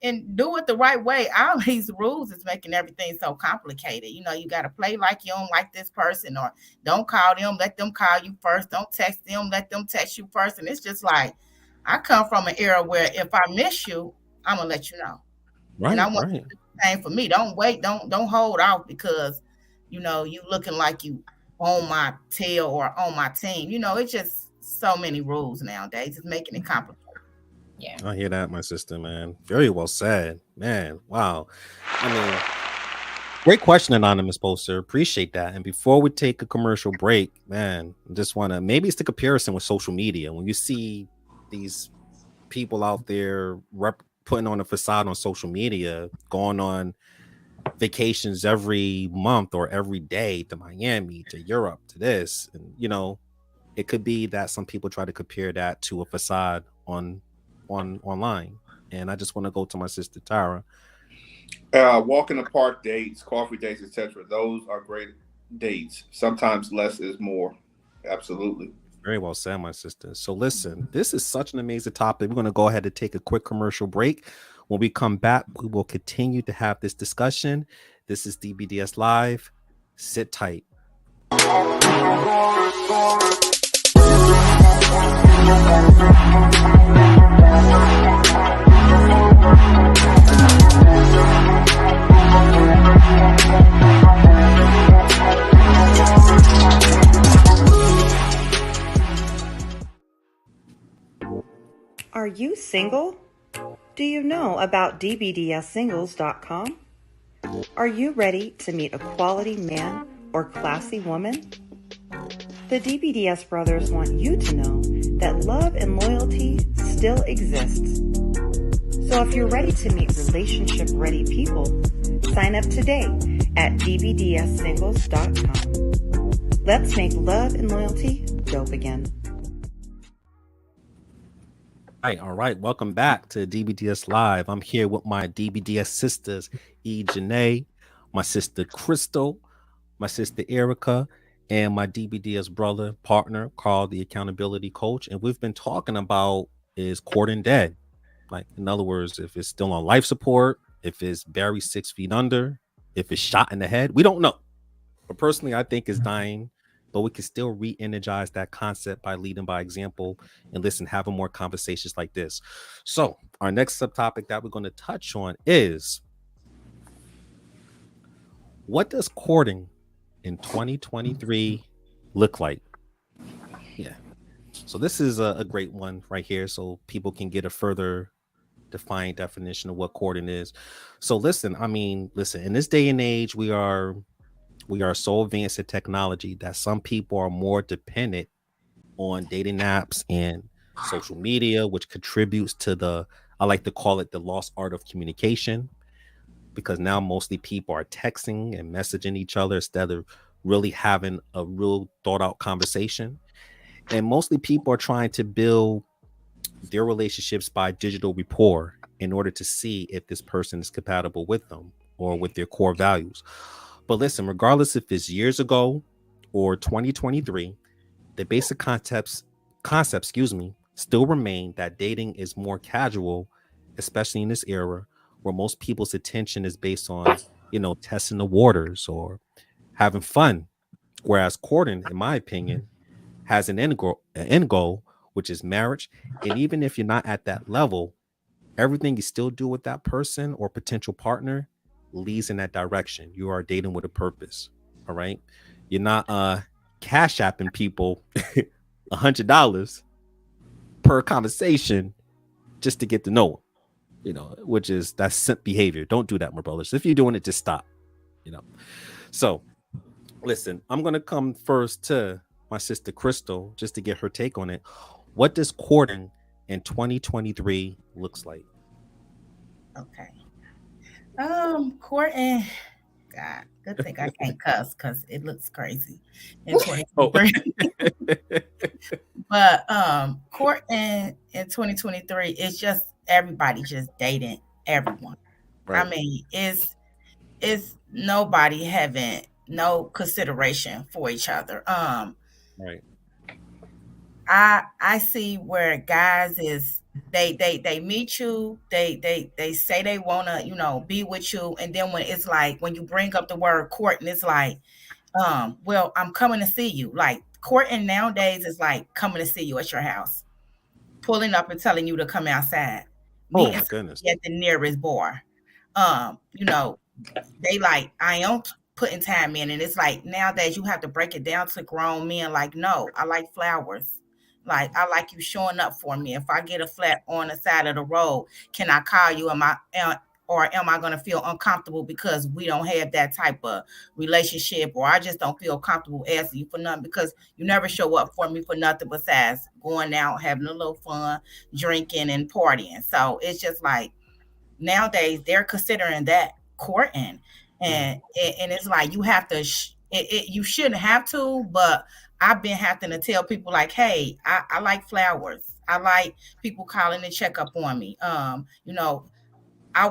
and do it the right way. All these rules is making everything so complicated. You know, you got to play like you don't like this person or don't call them, let them call you first. Don't text them, let them text you first. And it's just like, I come from an era where if I miss you, I'm gonna let you know. Right. And I want you to do the same for me. Don't wait, don't hold off because you know you looking like you on my tail or on my team. You know, it's just so many rules nowadays. It's making it complicated. Yeah. I hear that, my sister, man. Very well said. Man, wow. I mean, great question, Anonymous Poster. Appreciate that. And before we take a commercial break, man, I just wanna maybe it's the comparison with social media. When you see these people out there putting on a facade on social media, going on vacations every month or every day to Miami, to Europe, to this, and you know, it could be that some people try to compare that to a facade on online. And I just want to go to my sister Tara. Walk in the park dates, coffee dates, etc. Those are great dates. Sometimes less is more. Absolutely. Very well said, my sister. So listen, this is such an amazing topic. We're going to go ahead and take a quick commercial break. When we come back, we will continue to have this discussion. This is DBDS Live. Sit tight. Are you single? Do you know about dbdssingles.com? Are you ready to meet a quality man or classy woman? The DBDS brothers want you to know that love and loyalty still exists. So if you're ready to meet relationship-ready people, sign up today at dbdssingles.com. Let's make love and loyalty dope again. All right. Welcome back to DBDS Live. I'm here with my DBDS sisters, Janae, my sister Crystal, my sister Erica, and my DBDS brother partner, Carl, the accountability coach. And we've been talking about is courting dead. Like, in other words, if it's still on life support, if it's buried 6 feet under, if it's shot in the head, we don't know. But personally, I think it's dying. But we can still re-energize that concept by leading by example and having more conversations like this. So our next subtopic that we're going to touch on is, what does courting in 2023 look like? Yeah. So this is a great one right here, so people can get a further defined definition of what courting is. So listen, in this day and age, we are so advanced in technology that some people are more dependent on dating apps and social media, which contributes to I like to call it the lost art of communication, because now mostly people are texting and messaging each other instead of really having a real thought out conversation. And mostly people are trying to build their relationships by digital rapport in order to see if this person is compatible with them or with their core values. But listen, regardless if it's years ago or 2023, the basic concepts, still remain that dating is more casual, especially in this era where most people's attention is based on, testing the waters or having fun. Whereas courting, in my opinion, has an end goal, which is marriage. And even if you're not at that level, everything you still do with that person or potential partner leads in that direction. You are dating with a purpose. All right. You're not cash apping people $100 per conversation just to get to know them, that's simp behavior. Don't do that, my brothers. If you're doing it, just stop. So listen, I'm gonna come first to my sister Crystal just to get her take on it. What does courting in 2023 looks like? Okay. Courting, God, good thing I can't cuss because it looks crazy in 2023. But courting in 2023 is just everybody just dating everyone. Right. I mean, it's nobody having no consideration for each other. Right. I see where guys is they meet you, they say they wanna, be with you, and then when it's like when you bring up the word courting, it's like, well, I'm coming to see you. Like courting nowadays is like coming to see you at your house, pulling up and telling you to come outside. Oh my goodness. At the nearest bar. They like, I am putting time in, and it's like nowadays you have to break it down to grown men. Like, no, I like flowers. Like, I like you showing up for me. If I get a flat on the side of the road, can I call you? Am I going to feel uncomfortable because we don't have that type of relationship, or I just don't feel comfortable asking you for nothing because you never show up for me for nothing besides going out, having a little fun, drinking and partying. So it's just like nowadays they're considering that courting, and it's like you have to. You shouldn't have to, but I've been having to tell people like, hey, I like flowers. I like people calling to check up on me. I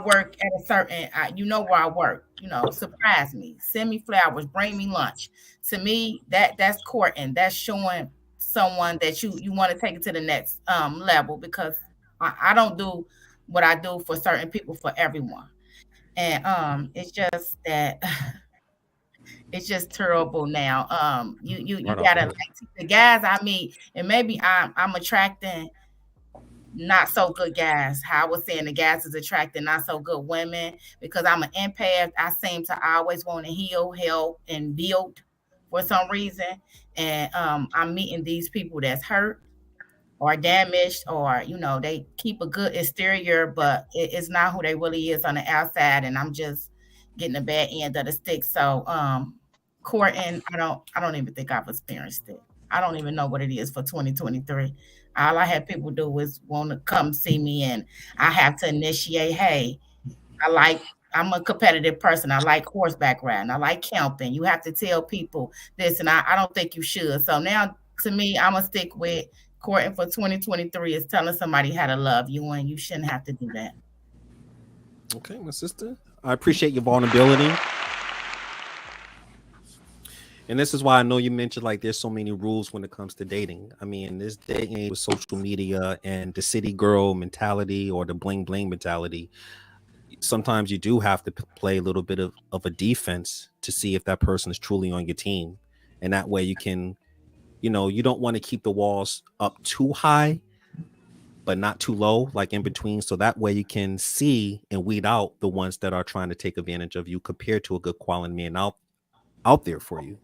work at a certain, where I work, surprise me, send me flowers, bring me lunch. To me, that's courting. That's showing someone that you want to take it to the next level, because I don't do what I do for certain people for everyone. And it's just that it's just terrible now. You gotta, like, the guys I meet, and maybe I'm attracting not so good guys. How I was saying, the guys is attracting not so good women because I'm an empath. I seem to always want to heal, help, and build for some reason. And I'm meeting these people that's hurt, or damaged, or they keep a good exterior, but it's not who they really is on the outside, and I'm just getting the bad end of the stick. So courting, I don't even think I've experienced it. I don't even know what it is for 2023. All I have people do is want to come see me, and I have to initiate, hey, I'm a competitive person. I like horseback riding. I like camping. You have to tell people this, and I don't think you should. So now, to me, I'm going to stick with courting for 2023 is telling somebody how to love you, and you shouldn't have to do that. Okay, my sister. I appreciate your vulnerability. And this is why I know you mentioned like there's so many rules when it comes to dating. I mean, this day and age with social media and the city girl mentality or the bling bling mentality, sometimes you do have to play a little bit of a defense to see if that person is truly on your team. And that way you can, you don't want to keep the walls up too high, but not too low, like in between. So that way you can see and weed out the ones that are trying to take advantage of you compared to a good quality man out there for you.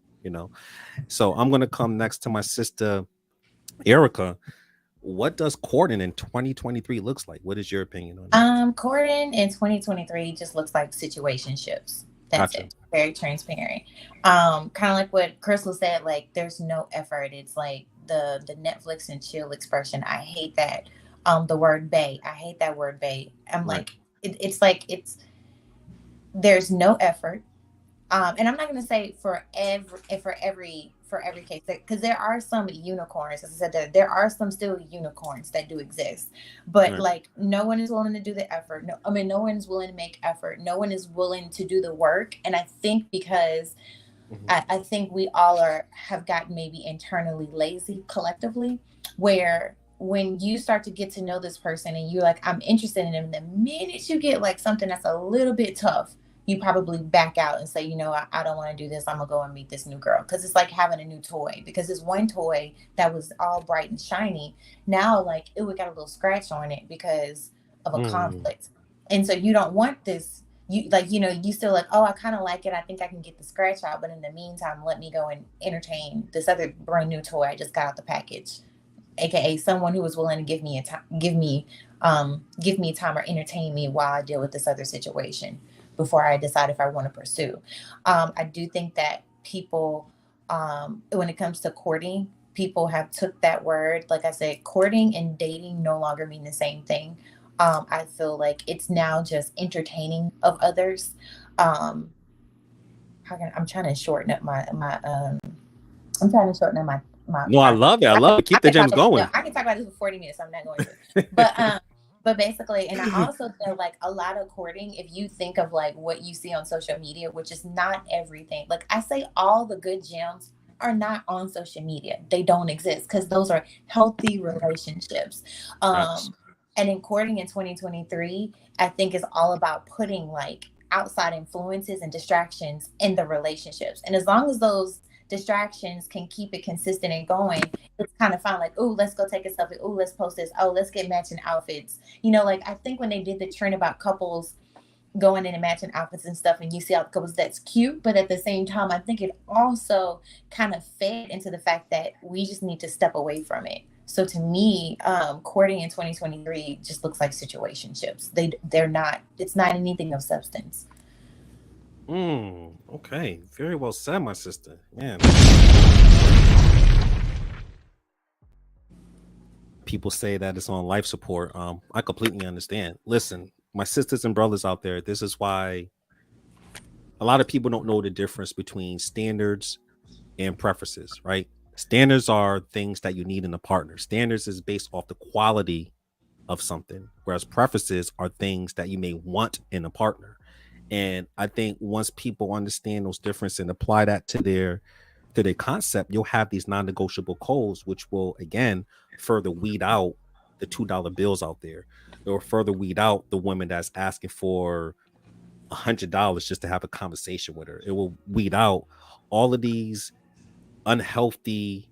So I'm going to come next to my sister, Erica. What does courting in 2023 looks like? What is your opinion on that? Courting in 2023 just looks like situationships. That's Gotcha. it. Very transparent. Kind of like what Crystal said, like there's no effort. It's like the Netflix and chill expression. I hate that. The word bae. I hate that word bae. I'm Right. like, there's no effort. And I'm not going to say for every case, because there are some unicorns. As I said, there are some still unicorns that do exist, but Right. like no one is willing to do the effort. No one's willing to make effort. No one is willing to do the work. And I think because I think we all have gotten maybe internally lazy collectively, where when you start to get to know this person and you're like, I'm interested in him, the minute you get like something that's a little bit tough, you probably back out and say, I don't want to do this. I'm going to go and meet this new girl. Because it's like having a new toy. Because this one toy that was all bright and shiny, now like it would got a little scratch on it because of a conflict. And so you don't want this. You still like, oh, I kind of like it. I think I can get the scratch out. But in the meantime, let me go and entertain this other brand new toy I just got out the package. AKA someone who was willing to give me time or entertain me while I deal with this other situation before I decide if I want to pursue. I do think that people, when it comes to courting, people have took that word. Like I said, courting and dating no longer mean the same thing. I feel like it's now just entertaining of others. I'm trying to shorten up my No, I love it. I love it. Keep the gems going. I can talk about this for 40 minutes. So I'm not going to. But basically, and I also feel like a lot of courting, if you think of like what you see on social media, which is not everything. Like I say, all the good gems are not on social media. They don't exist because those are healthy relationships. And in courting in 2023, I think is all about putting like outside influences and distractions in the relationships. And as long as those distractions can keep it consistent and going, it's kind of fun. Like, oh, let's go take a selfie. Oh, let's post this. Oh, let's get matching outfits. Like I think when they did the trend about couples going in and matching outfits and stuff, and you see all the couples, that's cute. But at the same time, I think it also kind of fed into the fact that we just need to step away from it. So to me, courting in 2023 just looks like situationships. They're not. It's not anything of substance. Okay, very well said, my sister. Man, people say that it's on life support. I completely understand. Listen, my sisters and brothers out there, this is why a lot of people don't know the difference between standards and preferences, right? Standards are things that you need in a partner. Standards is based off the quality of something, whereas preferences are things that you may want in a partner. And I think once people understand those differences and apply that to their concept, you'll have these non-negotiable codes, which will again further weed out the $2 bills out there, or further weed out the woman that's asking for $100 just to have a conversation with her. It will weed out all of these unhealthy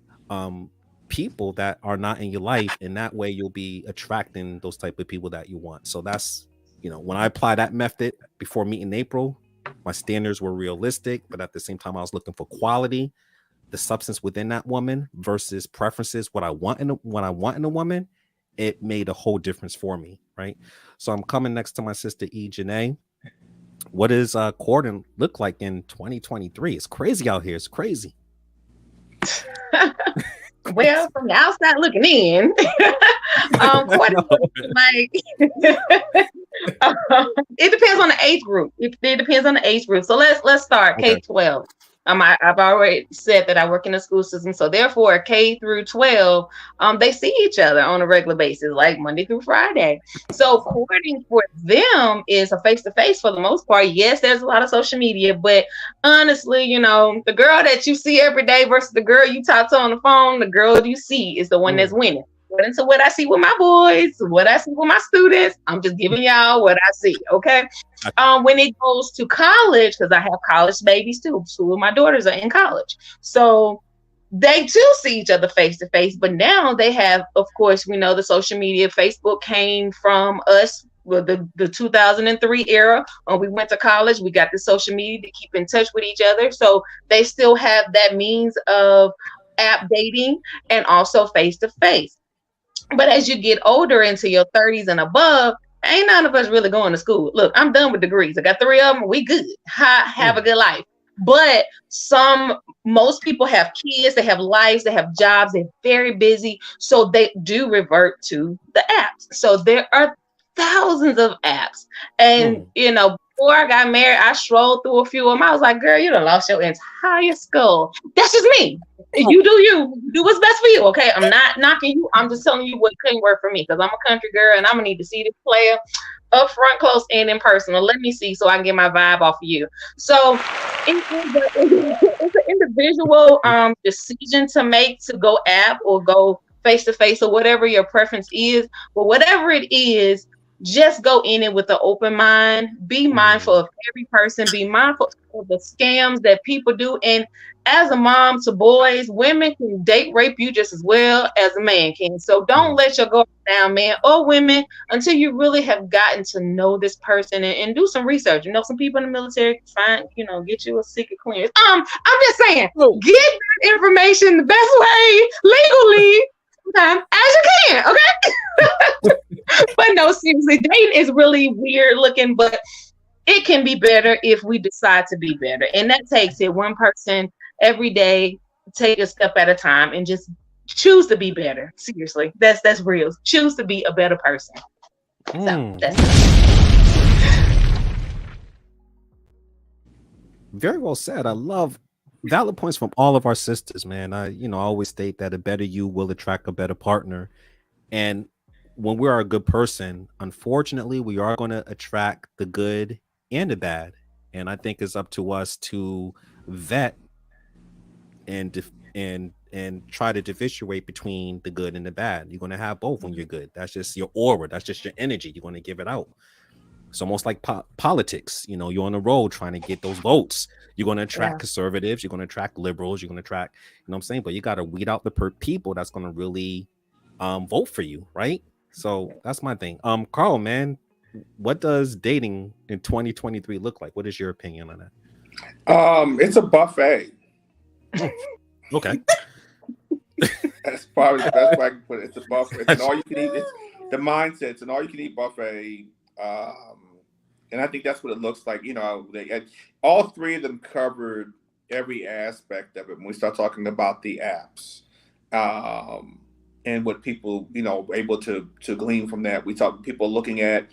people that are not in your life, and that way you'll be attracting those type of people that you want. So that's, when I apply that method before meeting April, my standards were realistic, but at the same time I was looking for quality. the substance within that woman versus preferences, what I want in a woman, it made a whole difference for me, right? So I'm coming next to my sister E. Janae. What does courting look like in 2023? It's crazy out here. It's crazy. Well, from the outside looking in, courting like it depends on the age group. It depends on the age group. So let's start K-12. I've already said that I work in the school system, so therefore K through 12, they see each other on a regular basis, like Monday through Friday. So courting for them is a face-to-face for the most part. Yes, there's a lot of social media, but honestly, you know, the girl that you see every day versus the girl you talk to on the phone, the girl you see is the one that's winning. According to what I see with my boys, what I see with my students, I'm just giving y'all what I see, okay? When it goes to college, because I have college babies too, 2 of my daughters are in college. So they too see each other face to face, but now they have, of course, we know the social media. Facebook came from us with the 2003 era. When we went to college, we got the social media to keep in touch with each other. So they still have that means of app dating and also face to face. But as you get older into your 30s and above, ain't none of us really going to school. Look, I'm done with degrees. I got 3 of them. We good. Have a good life. But most people have kids, they have lives, they have jobs, they're very busy. So they do revert to the apps. So there are thousands of apps. And, you know, before I got married, I strolled through a few of them. I was like, girl, you done lost your entire skull. That's just me. You do what's best for you, okay? I'm not knocking you. I'm just telling you what couldn't work for me because I'm a country girl and I'm gonna need to see this player up front, close, and in person. Let me see so I can get my vibe off of you. So it's an individual decision to make to go app or go face to face or whatever your preference is. But whatever it is, just go in it with an open mind. Be mindful of every person. Be mindful of the scams that people do. And as a mom to boys, women can date rape you just as well as a man can. So don't let your guard down, man, or women, until you really have gotten to know this person and do some research. You know, some people in the military find, you know, get you a secret clearance. I'm just saying, get that information the best way legally as you can, okay? But no, seriously, dating is really weird looking, but it can be better if we decide to be better. And that takes it one person every day, take a step at a time and just choose to be better. Seriously, that's real. Choose to be a better person. So that's very well said. I love valid points from all of our sisters, man. I always state that a better you will attract a better partner. And when we are a good person, unfortunately, we are going to attract the good and the bad. And I think it's up to us to vet and try to differentiate between the good and the bad. You're going to have both when you're good. That's just your aura. That's just your energy. You're going to give it out. It's almost like politics. You know, you're on the road trying to get those votes. You're going to attract conservatives. You're going to attract liberals. You're going to attract, you know what I'm saying? But you got to weed out the people that's going to really vote for you, right? So that's my thing. Carl, man, what does dating in 2023 look like? What is your opinion on that? It's a buffet. Okay. That's probably the best way I can put it. It's a buffet. It's an all you can eat. It's the mindset. It's an all you can eat buffet. And I think that's what it looks like. You know, all 3 of them covered every aspect of it when we start talking about the apps. And what people, you know, able to glean from that. We talk people looking at,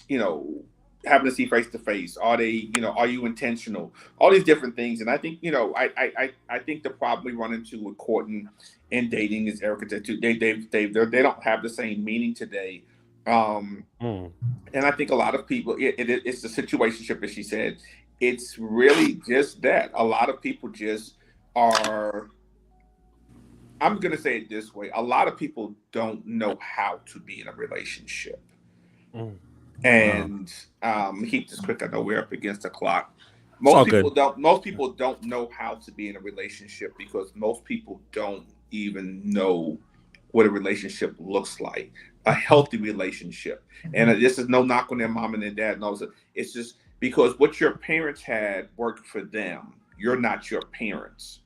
you know, having to see face to face. Are they, you know, are you intentional? All these different things. And I think, you know, I think the problem we run into with courting and dating is Erica said too. They don't have the same meaning today. And I think a lot of people, it's the situationship, as she said. It's really just that. A lot of people just are. I'm going to say it this way. A lot of people don't know how to be in a relationship. And keep this quick. I know we're up against the clock. Most people don't know how to be in a relationship because most people don't even know what a relationship looks like, a healthy relationship. And this is no knock on their mom and their dad. No, it's just because what your parents had worked for them. You're not your parents.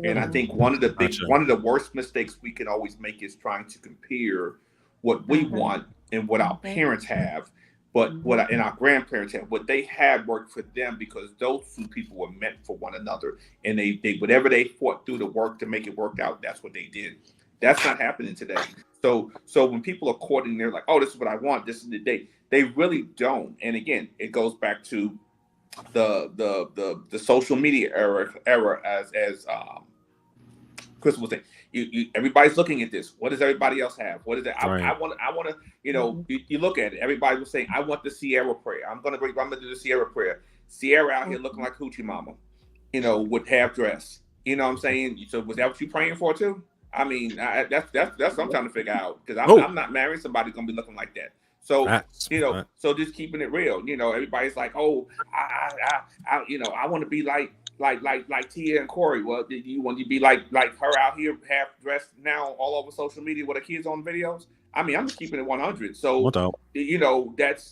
And I think one of the worst mistakes we can always make is trying to compare what we want and what our parents have, but and our grandparents have. What they had worked for them because those two people were meant for one another, and they whatever they fought through to work to make it work out, that's what they did. That's not happening today. So when people are courting, they're like, "Oh, this is what I want. This is the date." They really don't. And again, it goes back to the social media era as Crystal was saying, everybody's looking at this. What does everybody else have? What is it? I want to, you look at it. Everybody was saying, I want the Sierra prayer. I'm gonna do the Sierra prayer. Sierra out here looking like Hoochie Mama, with half dress. You know what I'm saying? So was that what you praying for too? I mean, that's what I'm trying to figure out, because I'm not marrying somebody gonna be looking like that. So so just keeping it real. Everybody's like, oh, I want to be like Tia and Corey. Well, do you want to be like her out here half dressed now all over social media with her kids on videos? I mean, I'm just keeping it 100. So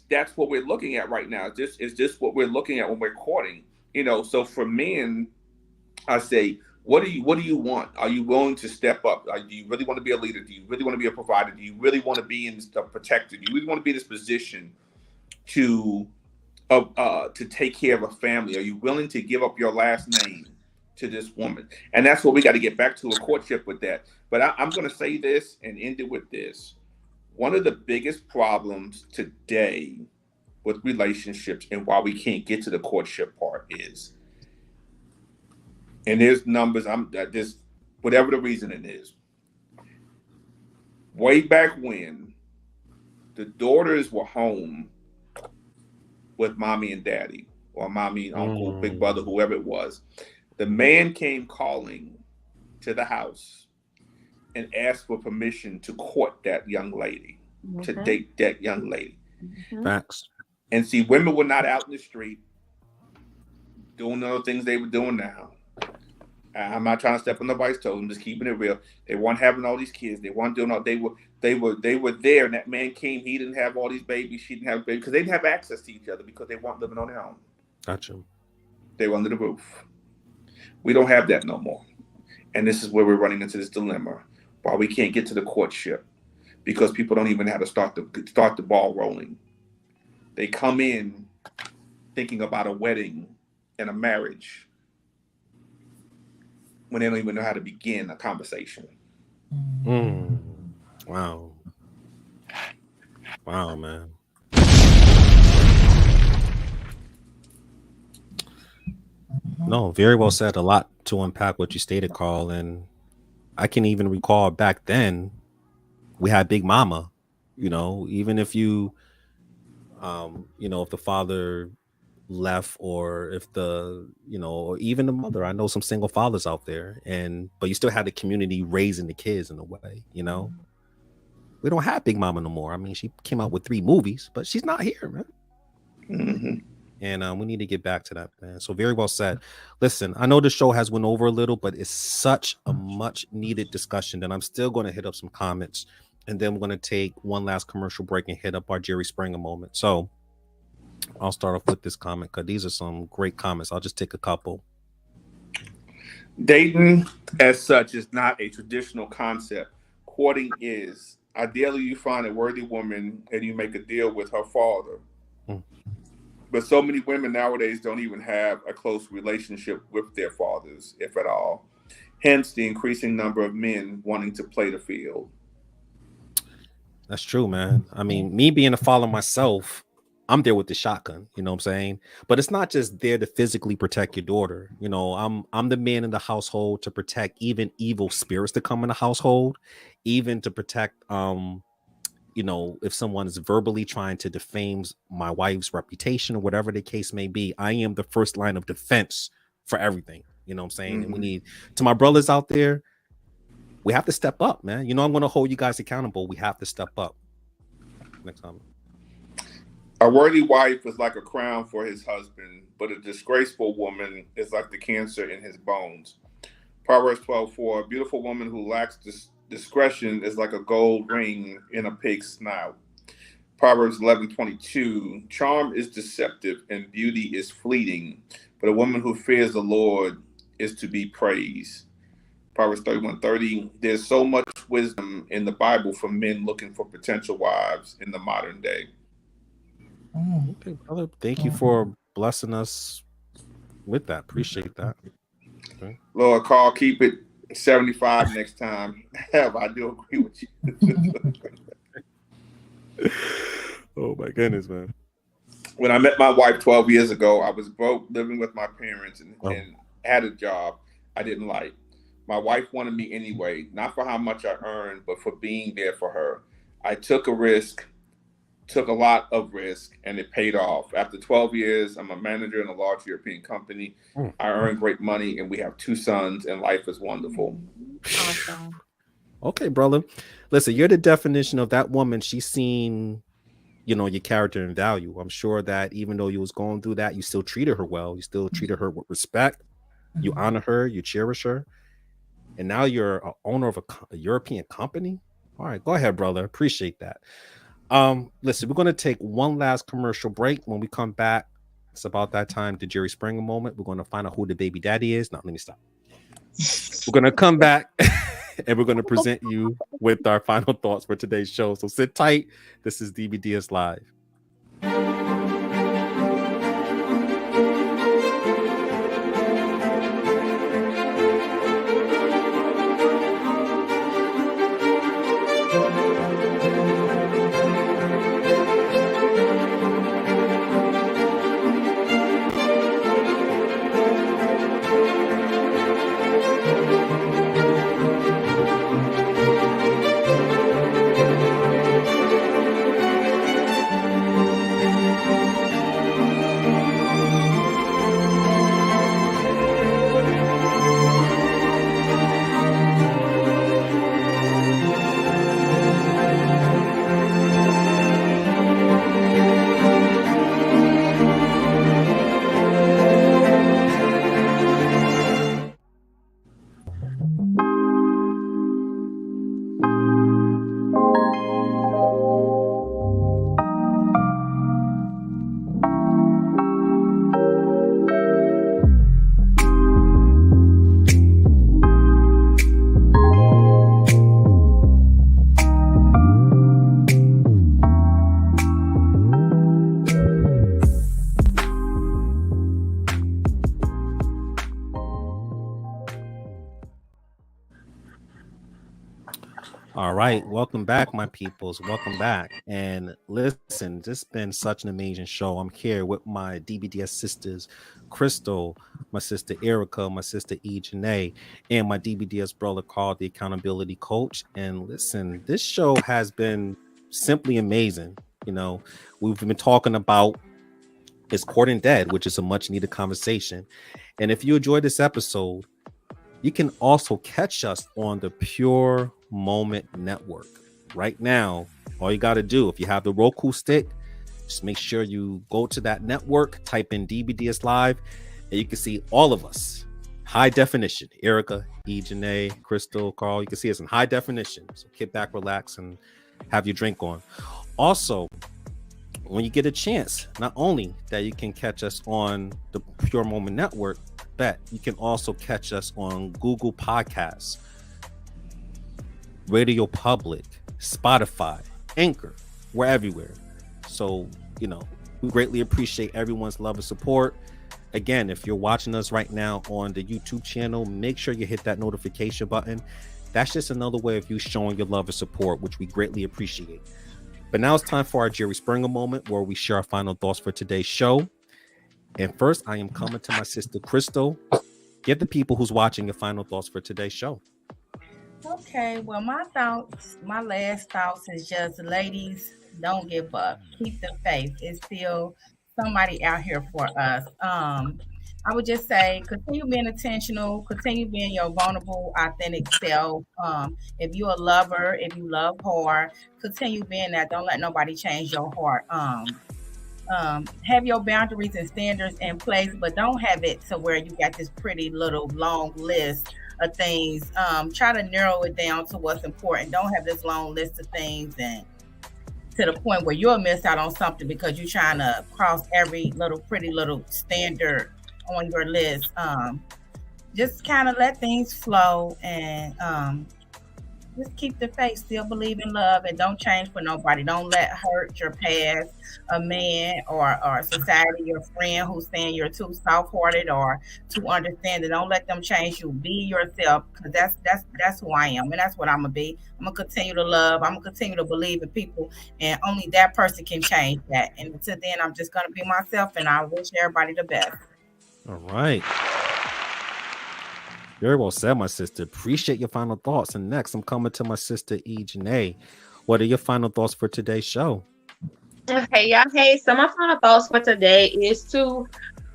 that's what we're looking at right now. It's just what we're looking at when we're courting. So for men, I say, what do you want? Are you willing to step up? Do you really want to be a leader? Do you really want to be a provider? Do you really want to be in a protector? Do you really want to be in this position to take care of a family? Are you willing to give up your last name to this woman? And that's what we got to get back to, a courtship with that. But I'm going to say this and end it with this. One of the biggest problems today with relationships and why we can't get to the courtship part is, and there's numbers, this whatever the reason it is. Way back when the daughters were home with mommy and daddy, or mommy, uncle, big brother, whoever it was, the man came calling to the house and asked for permission to court that young lady, to date that young lady. Facts. And see, women were not out in the street doing other things they were doing now. I'm not trying to step on nobody's toes. I'm just keeping it real. They weren't having all these kids. They weren't doing all. They were there, and that man came. He didn't have all these babies. She didn't have babies because they didn't have access to each other because they weren't living on their own. Gotcha. They were under the roof. We don't have that no more, and this is where we're running into this dilemma. Why we can't get to the courtship, because people don't even know how to start the ball rolling. They come in thinking about a wedding and a marriage when they don't even know how to begin a conversation. Wow, man. No, very well said. A lot to unpack what you stated, Carl. And I can even recall back then we had Big Mama. Even if you, if the father left, or if the or even the mother, I know some single fathers out there, but you still had the community raising the kids in a way. We don't have Big Mama no more. I mean, she came out with 3 movies, but she's not here, man. And we need to get back to that, man. So very well said. Listen, I know the show has went over a little, but it's such a much needed discussion that I'm still going to hit up some comments, and then we're going to take one last commercial break and hit up our Jerry Springer moment. So I'll start off with this comment, because these are some great comments. I'll just take a couple. Dating as such is not a traditional concept. Courting is. Ideally, you find a worthy woman and you make a deal with her father. But so many women nowadays don't even have a close relationship with their fathers, if at all. Hence the increasing number of men wanting to play the field. That's true, man. I mean, me being a father myself, I'm there with the shotgun, you know what I'm saying? But it's not just there to physically protect your daughter. I'm the man in the household to protect even evil spirits that come in the household, even to protect, if someone is verbally trying to defame my wife's reputation or whatever the case may be. I am the first line of defense for everything, you know what I'm saying? And we need, to my brothers out there, we have to step up, man. I'm going to hold you guys accountable. We have to step up. Next comment. A worthy wife is like a crown for his husband, but a disgraceful woman is like the cancer in his bones. Proverbs 12:4, a beautiful woman who lacks discretion is like a gold ring in a pig's snout. Proverbs 11:22. Charm is deceptive and beauty is fleeting, but a woman who fears the Lord is to be praised. Proverbs 31:30. There's so much wisdom in the Bible for men looking for potential wives in the modern day. Okay, brother. Thank you for blessing us with that. Appreciate that. Okay. Lord, Carl, keep it 75 next time. I do agree with you. Oh my goodness, man. When I met my wife 12 years ago, I was broke, living with my parents, and had a job I didn't like. My wife wanted me anyway, not for how much I earned, but for being there for her. I took a risk, took a lot of risk, and it paid off. After 12 years, I'm a manager in a large European company. I earn great money, and we have 2 sons, and life is wonderful. Awesome. Okay, brother. Listen, you're the definition of that woman. She's seen, your character and value. I'm sure that even though you was going through that, you still treated her well. You still treated her with respect. You honor her. You cherish her. And now you're an owner of a European company. All right, go ahead, brother. Appreciate that. Listen, we're going to take one last commercial break. When we come back, it's about that time, the Jerry Springer moment. We're going to find out who the baby daddy is. Now, let me stop. We're going to come back and we're going to present you with our final thoughts for today's show. So sit tight. This is DBDS Live. All right, welcome back, my peoples. Welcome back. And listen, this has been such an amazing show. I'm here with my DBDS sisters, Crystal, my sister Erica, my sister E. Janae, and my DBDS brother Carl, the accountability coach. And listen, this show has been simply amazing. We've been talking about Is Courting Dead, which is a much needed conversation. And if you enjoyed this episode, you can also catch us on the Pure Moment Network. Right now, all you got to do, if you have the Roku stick, just make sure you go to that network, type in DBDS Live, and you can see all of us. High definition. Erica, E. Janae, Crystal, Carl, you can see us in high definition. So kick back, relax, and have your drink on. Also, when you get a chance, not only that you can catch us on the Pure Moment Network, but you can also catch us on Google Podcasts, Radio Public, Spotify, Anchor. We're everywhere. So, we greatly appreciate everyone's love and support. Again, if you're watching us right now on the YouTube channel, make sure you hit that notification button. That's just another way of you showing your love and support, which we greatly appreciate. But now it's time for our Jerry Springer moment, where we share our final thoughts for today's show. And first, I am coming to my sister Crystal. Give the people who's watching your final thoughts for today's show. Okay, well, my last thoughts is just, ladies, don't give up. Keep the faith. It's still somebody out here for us. I would just say, continue being intentional, continue being your vulnerable, authentic self. If you're a lover, if you love hard, continue being that. Don't let nobody change your heart. Have your boundaries and standards in place, but don't have it to where you got this pretty little long list of things. Try to narrow it down to what's important. Don't have this long list of things and to the point where you'll miss out on something because you're trying to cross every little pretty little standard on your list. Just kind of let things flow and just keep the faith, still believe in love, and don't change for nobody. Don't let hurt your past, a man or society, your friend who's saying you're too soft-hearted or too understanding. Don't let them change you. Be yourself, because that's who I am, and that's what I'm gonna be. I'm gonna continue to love. I'm gonna continue to believe in people, and only that person can change that. And until then, I'm just gonna be myself, and I wish everybody the best. All right. Very well said, my sister. Appreciate your final thoughts. And next, I'm coming to my sister, E. Janae. What are your final thoughts for today's show? Okay, y'all. Hey, so my final thoughts for today is to,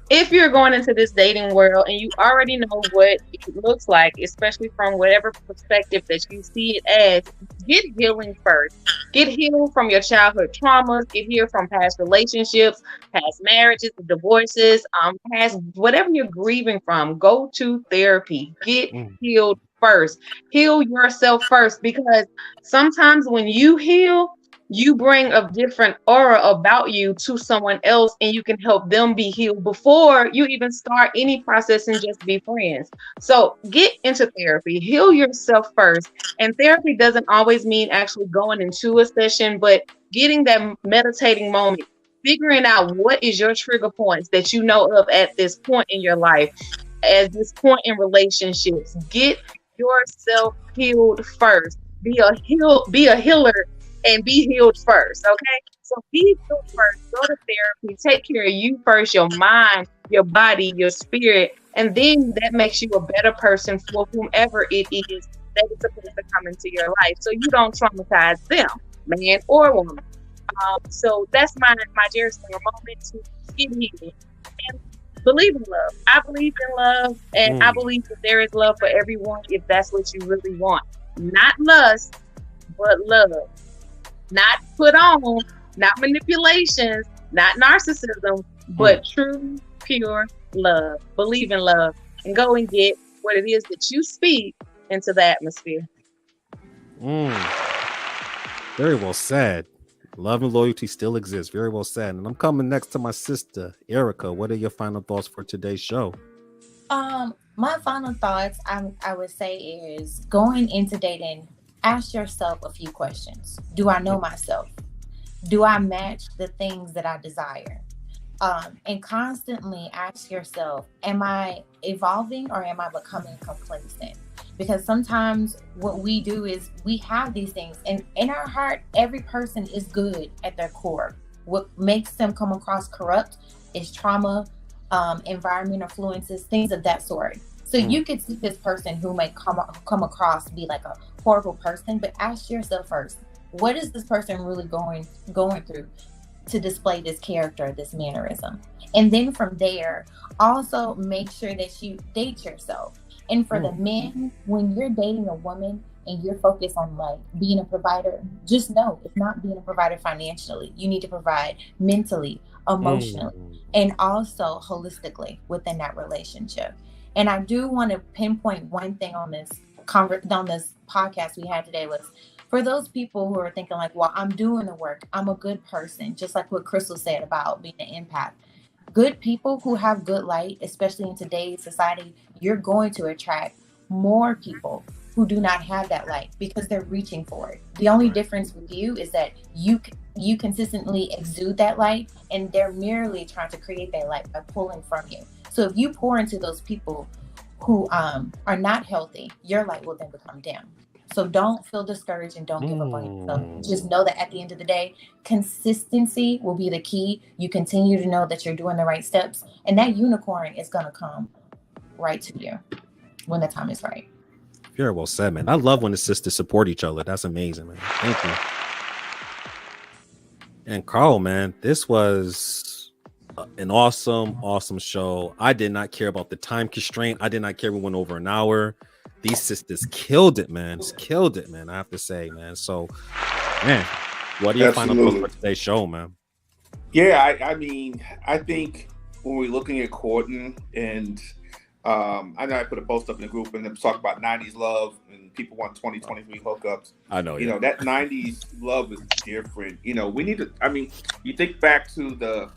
if you're going into this dating world and you already know what it looks like, especially from whatever perspective that you see it as, get healing first. Get healed from your childhood traumas. Get healed from past relationships, past marriages, divorces, past whatever you're grieving from. Go to therapy. Get healed first. Heal yourself first, because sometimes when you heal, you bring a different aura about you to someone else, and you can help them be healed before you even start any process and just be friends. So get into therapy, heal yourself first. And therapy doesn't always mean actually going into a session, but getting that meditating moment, figuring out what is your trigger points that you know of at this point in your life, at this point in relationships. Get yourself healed first. Be a healer. And be healed first, okay? So be healed first. Go to therapy. Take care of you first, your mind, your body, your spirit. And then that makes you a better person for whomever it is that is supposed to come into your life. So you don't traumatize them, man or woman. So that's my Jerry Springer moment, to get healed. And believe in love. I believe in love. And I believe that there is love for everyone if that's what you really want. Not lust, but love. Not put on, not manipulations, not narcissism, but true, pure love. Believe in love and go and get what it is that you speak into the atmosphere. Very well said. Love and loyalty still exists. Very well said. And I'm coming next to my sister, Erica. What are your final thoughts for today's show? My final thoughts, I would say, is going into dating, ask yourself a few questions. Do I know myself? Do I match the things that I desire? And constantly ask yourself, am I evolving or am I becoming complacent? Because sometimes what we do is we have these things, and in our heart, every person is good at their core. What makes them come across corrupt is trauma, environmental influences, things of that sort. So you could see this person who may come across to be like a horrible person, but ask yourself first, what is this person really going through to display this character, this mannerism? And then from there, also make sure that you date yourself. And for the men, when you're dating a woman and you're focused on like being a provider, just know it's not being a provider financially. You need to provide mentally, emotionally, and also holistically within that relationship. And I do want to pinpoint one thing on this podcast we had today, was for those people who are thinking like, well, I'm doing the work, I'm a good person, just like what Crystal said about being an empath. Good people who have good light, especially in today's society, you're going to attract more people who do not have that light because they're reaching for it. The only difference with you is that you consistently exude that light, and they're merely trying to create that light by pulling from you. So if you pour into those people who are not healthy, your light will then become dim. So don't feel discouraged and don't give up on yourself. Just know that at the end of the day, consistency will be the key. You continue to know that you're doing the right steps, and that unicorn is going to come right to you when the time is right. Very well said, man. I love when the sisters support each other. That's amazing, man. Thank you. And Carl, man, this was an awesome show. I did not care about the time constraint. I did not care we went over an hour. These sisters killed it, man. Killed it, man. I have to say, man. So, man, what are your final thoughts for today's show, man? Yeah, I mean, I think when we're looking at courting and I know I put a post up in the group and then talk about 90s love and people want 2023 hookups. I know. You know, that 90s love is different. You know, we need to, I mean, you think back to the,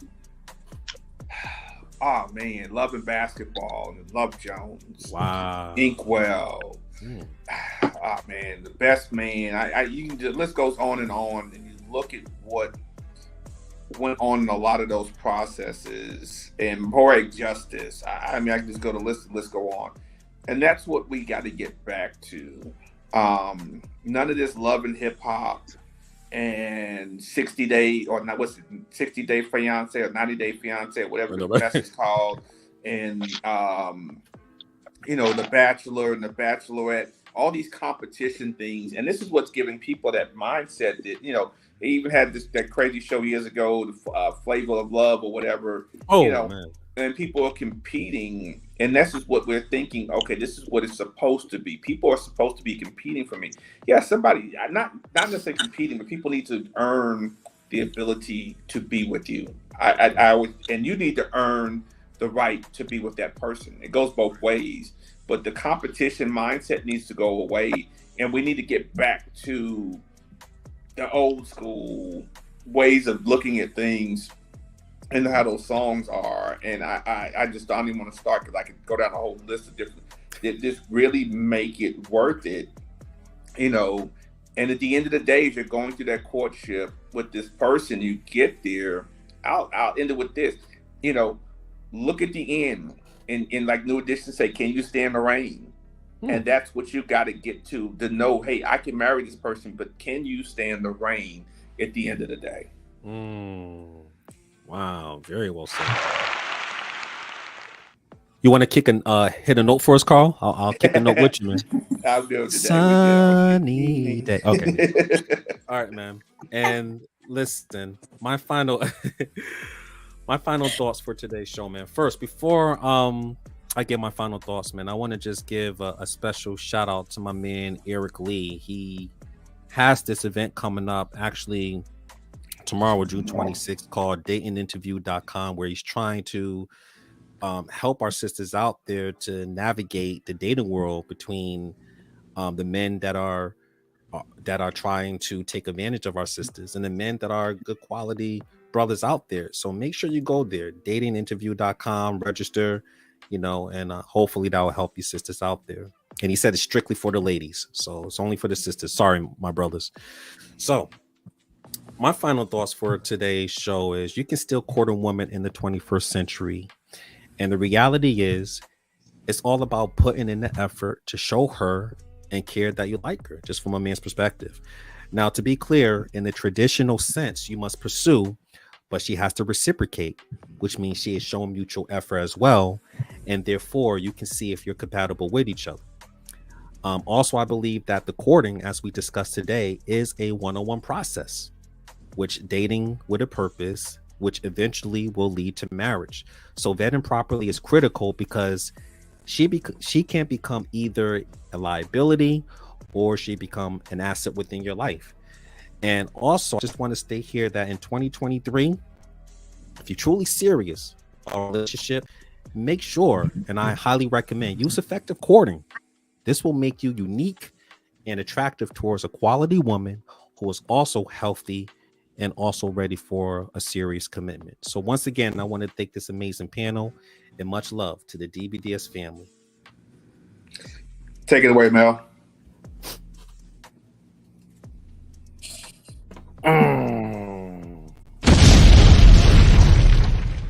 oh man, Love and Basketball and Love Jones. Wow. Inkwell. Oh man, The Best Man. You can just, list goes on, and you look at what went on in a lot of those processes, and Poetic Justice. I mean, I can just go to list go on, and that's what we got to get back to. None of this Love and Hip Hop and 60 Day or not, what's it, 60 Day Fiance or 90 Day Fiance, whatever the mess is called, and you know, The Bachelor and The Bachelorette, all these competition things, and this is what's giving people that mindset that, you know, they even had that crazy show years ago, the Flavor of Love or whatever. Oh, you know, man. And people are competing, and that's just what we're thinking. Okay, this is what it's supposed to be. People are supposed to be competing for me. Yeah, somebody, not necessarily competing, but people need to earn the ability to be with you. I would, and you need to earn the right to be with that person. It goes both ways, but the competition mindset needs to go away, and we need to get back to the old school ways of looking at things and how those songs are. And I just don't even want to start, because I could go down a whole list of different that just really make it worth it, you know. And at the end of the day, if you're going through that courtship with this person, you get there. I'll end it with this, you know, look at the end, and like New Edition say, can you stand the rain? And that's what you got to get to know, hey, I can marry this person, but can you stand the rain at the end of the day? Wow, very well said. You want to hit a note for us, Carl? I'll kick a note with you, man. I'll do it today. Sunny day. Okay. All right, man. And listen, my final thoughts for today's show, man. First, before I give my final thoughts, man, I want to just give a special shout out to my man Eric Lee. He has this event coming up actually tomorrow, June 26th, called datinginterview.com, where he's trying to help our sisters out there to navigate the dating world between the men that are trying to take advantage of our sisters and the men that are good quality brothers out there. So make sure you go there, datinginterview.com, register, you know, and hopefully that will help you sisters out there. And he said it's strictly for the ladies, so it's only for the sisters. Sorry, my brothers. So my final thoughts for today's show is you can still court a woman in the 21st century. And the reality is it's all about putting in the effort to show her and care that you like her, just from a man's perspective. Now, to be clear, in the traditional sense, you must pursue, but she has to reciprocate, which means she is showing mutual effort as well. And therefore, you can see if you're compatible with each other. Also, I believe that the courting, as we discussed today, is a one-on-one process, which dating with a purpose, which eventually will lead to marriage. So vetting properly is critical, because she can't become either a liability or she become an asset within your life. And also, I just want to state here that in 2023, if you're truly serious about a relationship, make sure, and I highly recommend, use effective courting. This will make you unique and attractive towards a quality woman who is also healthy and also ready for a serious commitment. So once again, I want to thank this amazing panel, and much love to the DBDS family. Take it away, Mel.